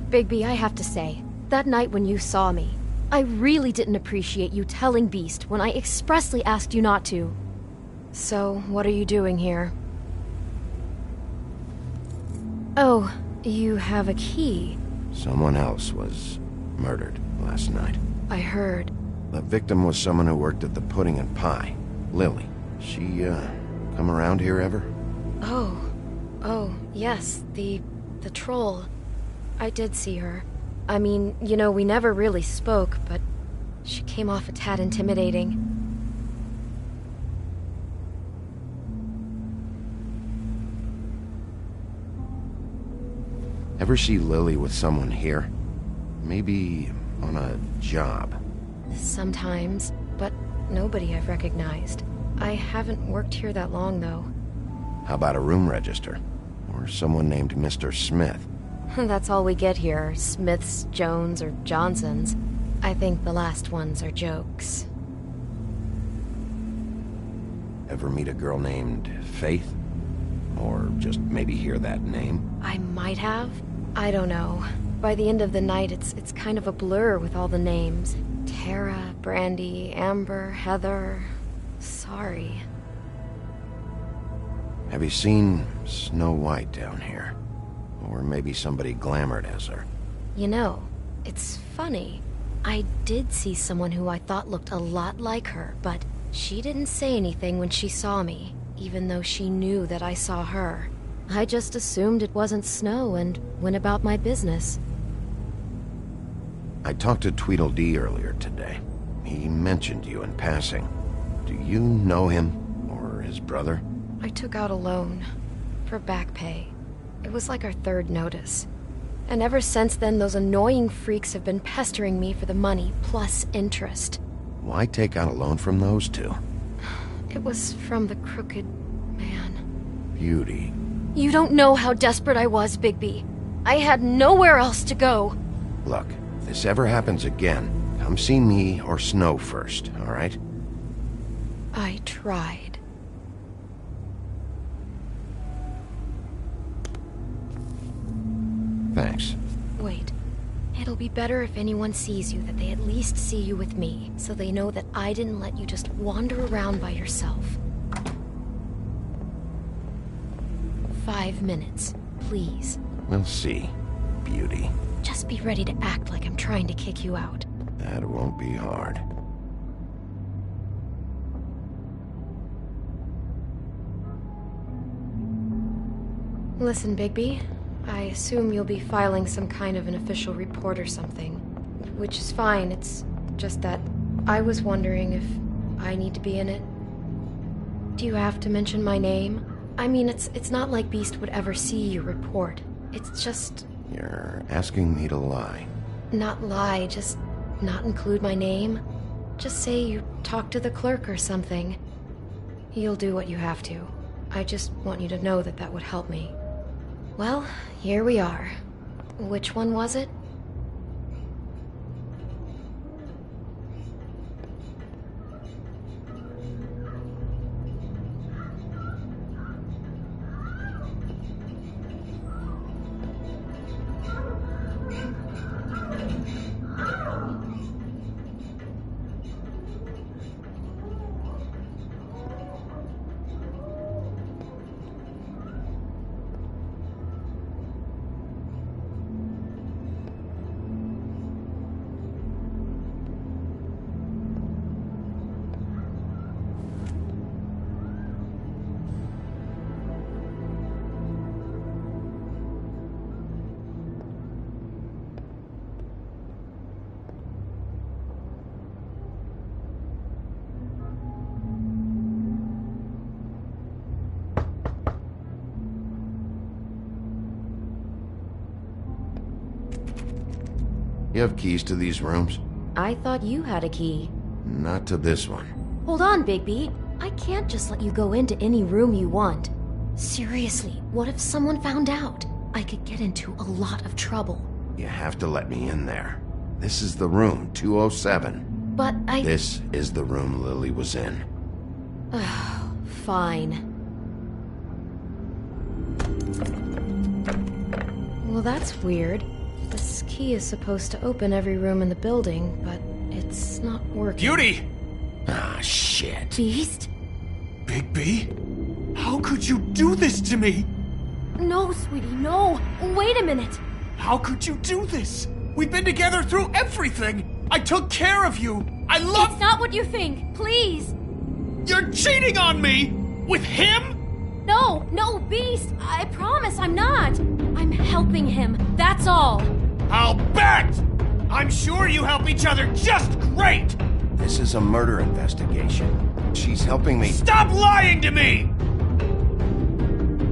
Speaker 4: Bigby, I have to say, that night when you saw me, I really didn't appreciate you telling Beast when I expressly asked you not to. So, what are you doing here? Oh, you have a key.
Speaker 2: Someone else was murdered last night.
Speaker 4: I heard.
Speaker 2: The victim was someone who worked at the Pudding and Pie. Lily. She, come around here ever?
Speaker 4: Oh, yes, the troll. I did see her. I mean, you know, we never really spoke, but she came off a tad intimidating.
Speaker 2: Ever see Lily with someone here? Maybe on a job.
Speaker 4: Sometimes, but nobody I've recognized. I haven't worked here that long, though.
Speaker 2: How about a room register? Or someone named Mr. Smith?
Speaker 4: That's all we get here, Smiths, Jones, or Johnsons. I think the last ones are jokes.
Speaker 2: Ever meet a girl named Faith? Or just maybe hear that name?
Speaker 4: I might have. I don't know. By the end of the night, it's kind of a blur with all the names. Tara, Brandy, Amber, Heather... Sorry.
Speaker 2: Have you seen Snow White down here? Or maybe somebody glamored as her?
Speaker 4: You know, it's funny. I did see someone who I thought looked a lot like her, but she didn't say anything when she saw me, even though she knew that I saw her. I just assumed it wasn't Snow and went about my business.
Speaker 2: I talked to Tweedledee earlier today. He mentioned you in passing. Do you know him? Or his brother?
Speaker 4: I took out a loan. For back pay. It was like our third notice. And ever since then, those annoying freaks have been pestering me for the money, plus interest.
Speaker 2: Why take out a loan from those two?
Speaker 4: It was from the crooked man.
Speaker 2: Beauty.
Speaker 4: You don't know how desperate I was, Bigby. I had nowhere else to go.
Speaker 2: Look, if this ever happens again, come see me or Snow first, all right?
Speaker 4: I tried.
Speaker 2: Thanks.
Speaker 4: Wait. It'll be better if anyone sees you that they at least see you with me, so they know that I didn't let you just wander around by yourself. 5 minutes, please.
Speaker 2: We'll see, Beauty.
Speaker 4: Just be ready to act like I'm trying to kick you out.
Speaker 2: That won't be hard.
Speaker 4: Listen, Bigby. I assume you'll be filing some kind of an official report or something. Which is fine, it's just that I was wondering if I need to be in it. Do you have to mention my name? I mean, it's not like Beast would ever see your report. It's just...
Speaker 2: You're asking me to lie.
Speaker 4: Not lie, just not include my name. Just say you talked to the clerk or something. You'll do what you have to. I just want you to know that that would help me. Well, here we are. Which one was it?
Speaker 2: You have keys to these rooms?
Speaker 4: I thought you had a key.
Speaker 2: Not to this one.
Speaker 4: Hold on, Bigby. I can't just let you go into any room you want. Seriously, what if someone found out? I could get into a lot of trouble.
Speaker 2: You have to let me in there. This is the room, 207.
Speaker 4: But
Speaker 2: This is the room Lily was in.
Speaker 4: Fine. Well, that's weird. This key is supposed to open every room in the building, but it's not working.
Speaker 5: Beauty!
Speaker 2: Ah, shit.
Speaker 4: Beast?
Speaker 5: Bigby? How could you do this to me?
Speaker 10: No, sweetie, no. Wait a minute.
Speaker 5: How could you do this? We've been together through everything. I took care of you. I love...
Speaker 10: It's not what you think. Please.
Speaker 5: You're cheating on me! With him?
Speaker 10: No, Beast. I promise I'm not. I'm helping him. That's all.
Speaker 5: I'll bet! I'm sure you help each other just great!
Speaker 2: This is a murder investigation. She's helping me.
Speaker 5: Stop lying to me!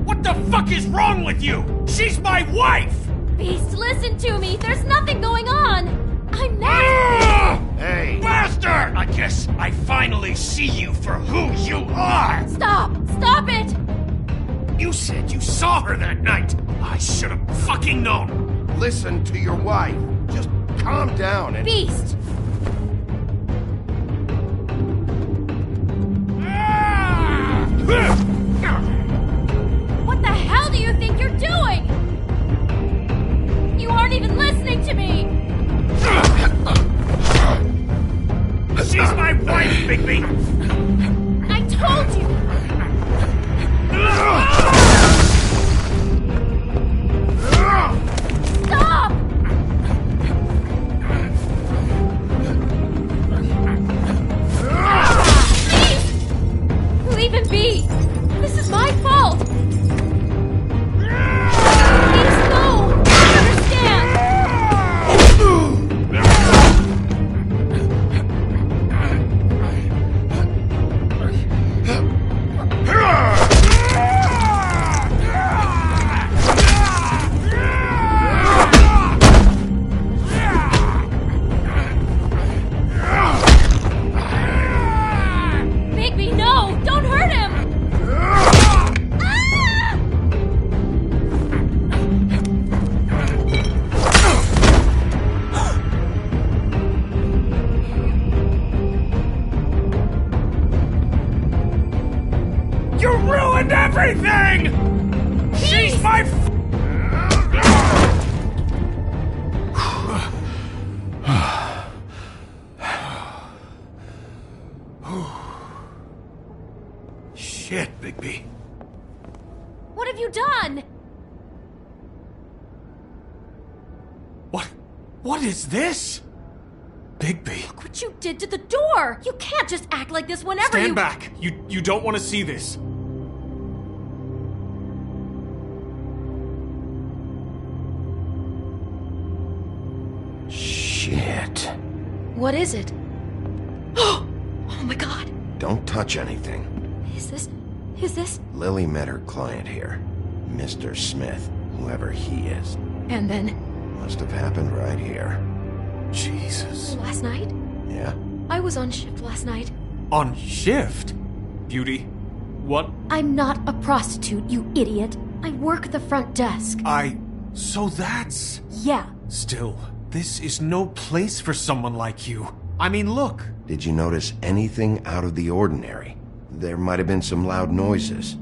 Speaker 5: What the fuck is wrong with you? She's my wife!
Speaker 10: Beast, listen to me. There's nothing going on. I'm not...
Speaker 2: Hey!
Speaker 5: Bastard! I guess I finally see you for who you are!
Speaker 10: Stop! Stop it!
Speaker 5: You said you saw her that night. I should have fucking known.
Speaker 2: Listen to your wife. Just calm down and...
Speaker 10: Beast! What the hell do you think you're doing? You aren't even listening to me!
Speaker 5: She's my wife, Bigby!
Speaker 10: I told you! Stop! Please! Leave him be! This is my fault! Please, no! I understand! Bigby, no! Don't hurt him!
Speaker 5: You ruined everything! She's my... Shit, Bigby.
Speaker 10: What have you done?
Speaker 5: What is this? Bigby.
Speaker 10: Look what you did to the door! You can't just act like this whenever
Speaker 5: Stand back. You don't want to see this.
Speaker 2: Shit.
Speaker 4: What is it? Oh my god.
Speaker 2: Don't touch anything.
Speaker 4: Is this?
Speaker 2: Lily met her client here. Mr. Smith, whoever he is.
Speaker 4: And then?
Speaker 2: Must have happened right here.
Speaker 5: Jesus.
Speaker 4: Last night?
Speaker 2: Yeah?
Speaker 4: I was on shift last night.
Speaker 5: On shift? Beauty, what?
Speaker 4: I'm not a prostitute, you idiot. I work the front desk.
Speaker 5: So that's...
Speaker 4: Yeah.
Speaker 5: Still, this is no place for someone like you. I mean, look.
Speaker 2: Did you notice anything out of the ordinary? There might have been some loud noises.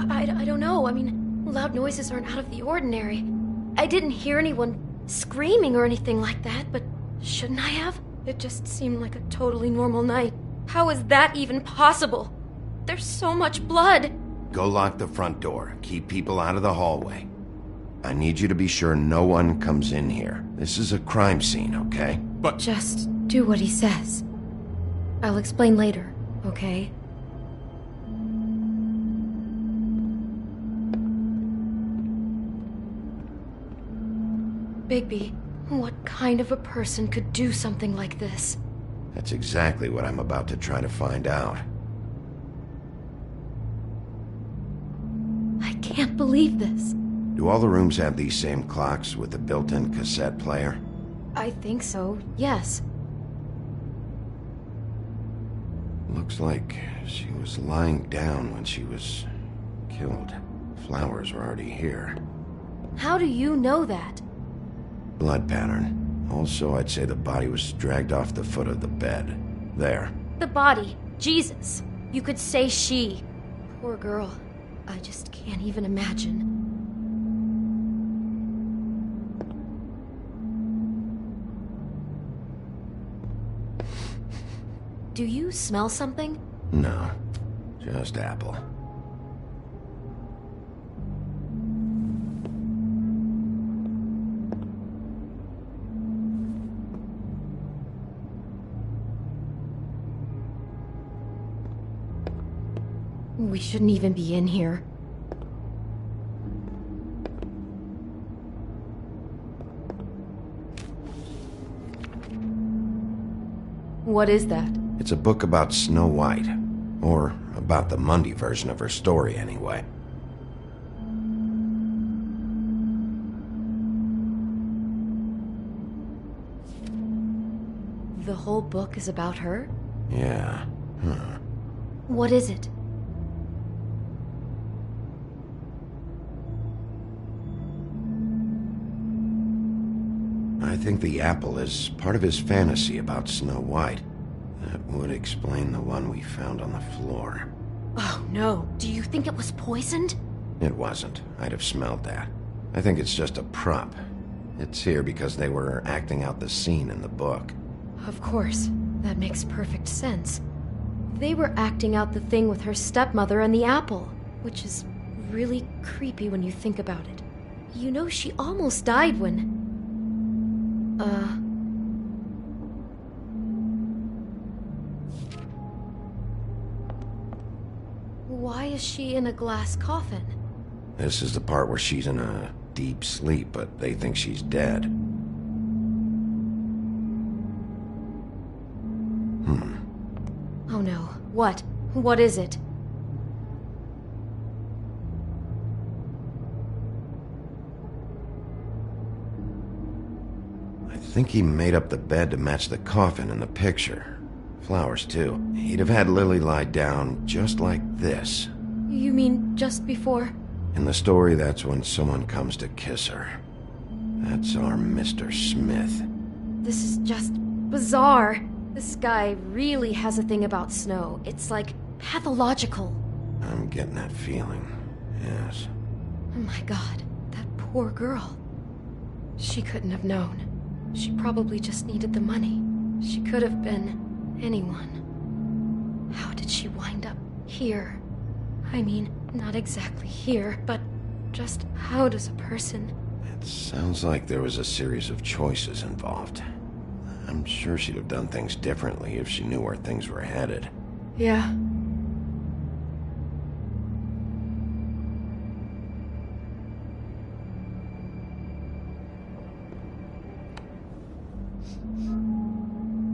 Speaker 4: I don't know. I mean, loud noises aren't out of the ordinary. I didn't hear anyone screaming or anything like that, but shouldn't I have? It just seemed like a totally normal night. How is that even possible? There's so much blood.
Speaker 2: Go lock the front door. Keep people out of the hallway. I need you to be sure no one comes in here. This is a crime scene, okay?
Speaker 5: But...
Speaker 4: Just do what he says. I'll explain later, okay? Bigby, what kind of a person could do something like this?
Speaker 2: That's exactly what I'm about to try to find out.
Speaker 4: I can't believe this.
Speaker 2: Do all the rooms have these same clocks with the built-in cassette player?
Speaker 4: I think so, yes.
Speaker 2: Looks like she was lying down when she was killed. Flowers were already here.
Speaker 4: How do you know that?
Speaker 2: Blood pattern. Also, I'd say the body was dragged off the foot of the bed. There.
Speaker 4: The body. Jesus. You could say she. Poor girl. I just can't even imagine. Do you smell something?
Speaker 2: No. Just apple.
Speaker 4: We shouldn't even be in here. What is that?
Speaker 2: It's a book about Snow White. Or about the Mundy version of her story, anyway.
Speaker 4: The whole book is about her?
Speaker 2: Yeah.
Speaker 4: What is it?
Speaker 2: I think the apple is part of his fantasy about Snow White. That would explain the one we found on the floor.
Speaker 4: Oh no, do you think it was poisoned?
Speaker 2: It wasn't. I'd have smelled that. I think it's just a prop. It's here because they were acting out the scene in the book.
Speaker 4: Of course. That makes perfect sense. They were acting out the thing with her stepmother and the apple, which is really creepy when you think about it. You know, she almost died when... Why is she in a glass coffin?
Speaker 2: This is the part where she's in a deep sleep, but they think she's dead.
Speaker 4: Oh no. What? What is it?
Speaker 2: I think he made up the bed to match the coffin in the picture. Flowers, too. He'd have had Lily lie down just like this.
Speaker 4: You mean just before?
Speaker 2: In the story, that's when someone comes to kiss her. That's our Mr. Smith.
Speaker 4: This is just bizarre. This guy really has a thing about Snow. It's like pathological.
Speaker 2: I'm getting that feeling, yes.
Speaker 4: Oh my god, that poor girl. She couldn't have known. She probably just needed the money. She could have been anyone. How did she wind up here? I mean, not exactly here, but just how does a person...
Speaker 2: It sounds like there was a series of choices involved. I'm sure she'd have done things differently if she knew where things were headed.
Speaker 4: Yeah.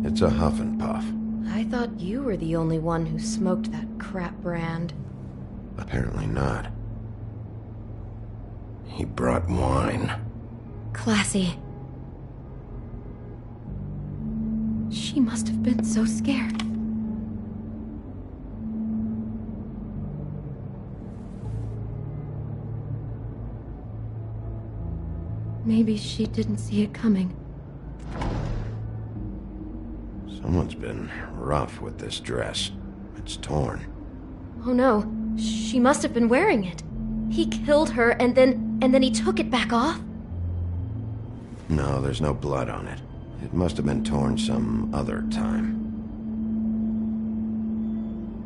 Speaker 2: It's a huff and puff.
Speaker 4: I thought you were the only one who smoked that crap brand.
Speaker 2: Apparently not. He brought wine.
Speaker 4: Classy. She must have been so scared. Maybe she didn't see it coming.
Speaker 2: Someone's been rough with this dress. It's torn.
Speaker 4: Oh no, she must have been wearing it. He killed her and then he took it back off?
Speaker 2: No, there's no blood on it. It must have been torn some other time.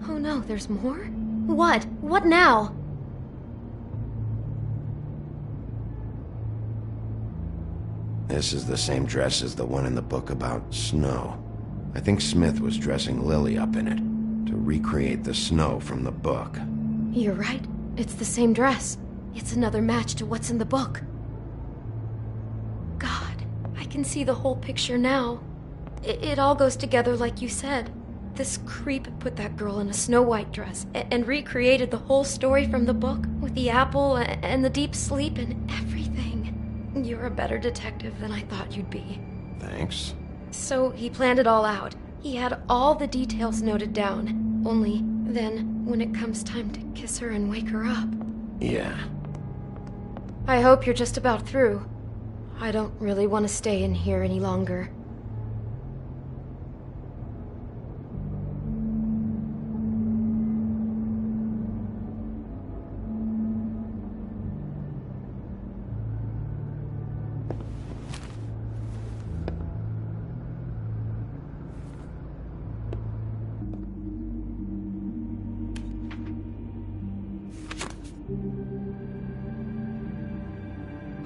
Speaker 4: Oh no, there's more? What? What now?
Speaker 2: This is the same dress as the one in the book about Snow. I think Smith was dressing Lily up in it, to recreate the Snow from the book.
Speaker 4: You're right. It's the same dress. It's another match to what's in the book. God, I can see the whole picture now. It all goes together like you said. This creep put that girl in a Snow White dress and recreated the whole story from the book with the apple and the deep sleep and everything. You're a better detective than I thought you'd be.
Speaker 2: Thanks.
Speaker 4: So he planned it all out. He had all the details noted down. Only then, when it comes time to kiss her and wake her up.
Speaker 2: Yeah.
Speaker 4: I hope you're just about through. I don't really want to stay in here any longer.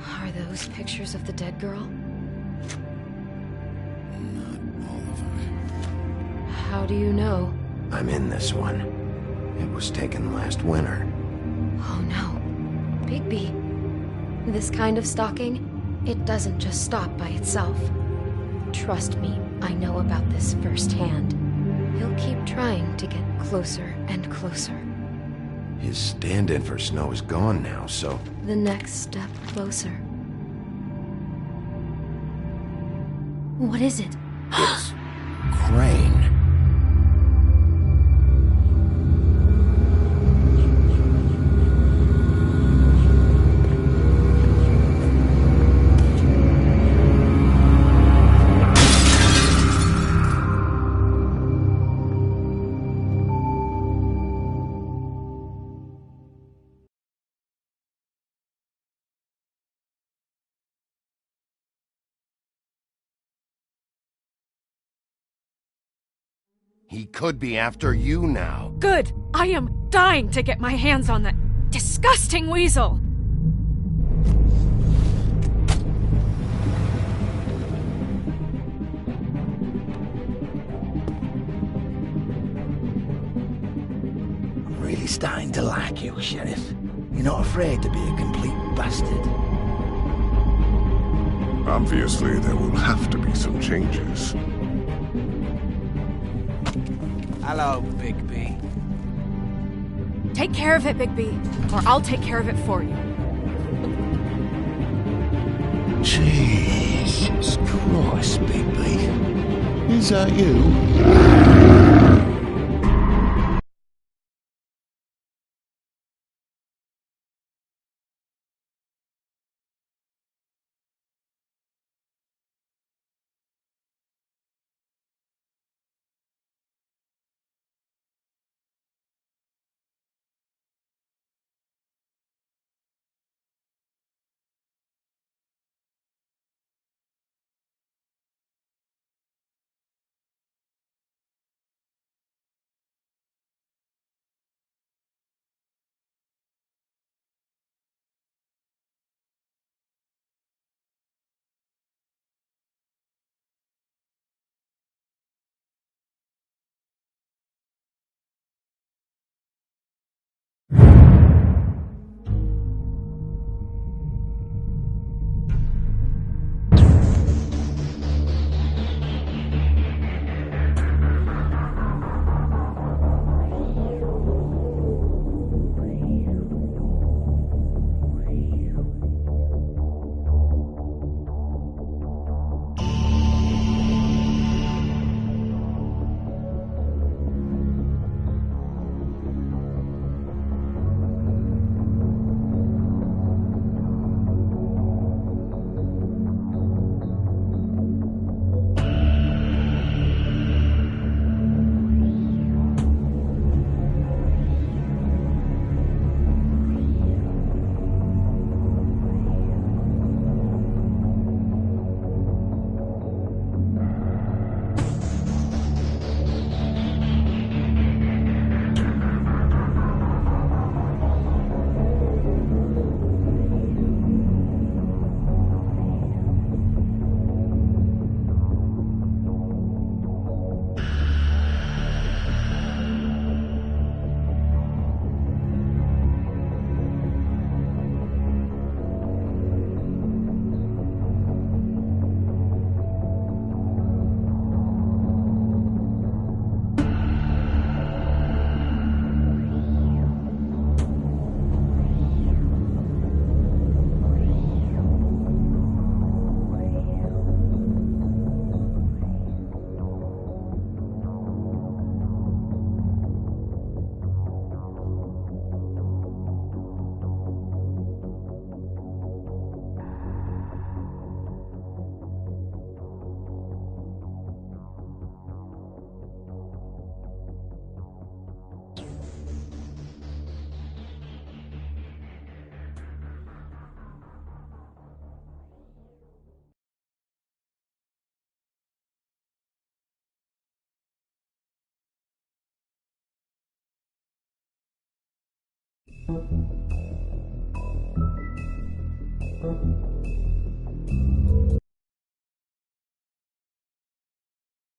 Speaker 4: Are those pictures of the dead girl?
Speaker 2: Not all of them.
Speaker 4: How do you know?
Speaker 2: I'm in this one. It was taken last winter.
Speaker 4: Oh no. Bigby. This kind of stalking, it doesn't just stop by itself. Trust me, I know about this firsthand. He'll keep trying to get closer and closer.
Speaker 2: His stand-in for Snow is gone now, so...
Speaker 4: The next step closer. What is it?
Speaker 2: It's... Crane. He could be after you now.
Speaker 3: Good! I am dying to get my hands on that disgusting weasel!
Speaker 16: I'm really starting to like you, Sheriff. You're not afraid to be a complete bastard.
Speaker 9: Obviously, there will have to be some changes.
Speaker 5: Hello, Bigby.
Speaker 3: Take care of it, Bigby, or I'll take care of it for you.
Speaker 2: Jesus Christ, Bigby. Is that you?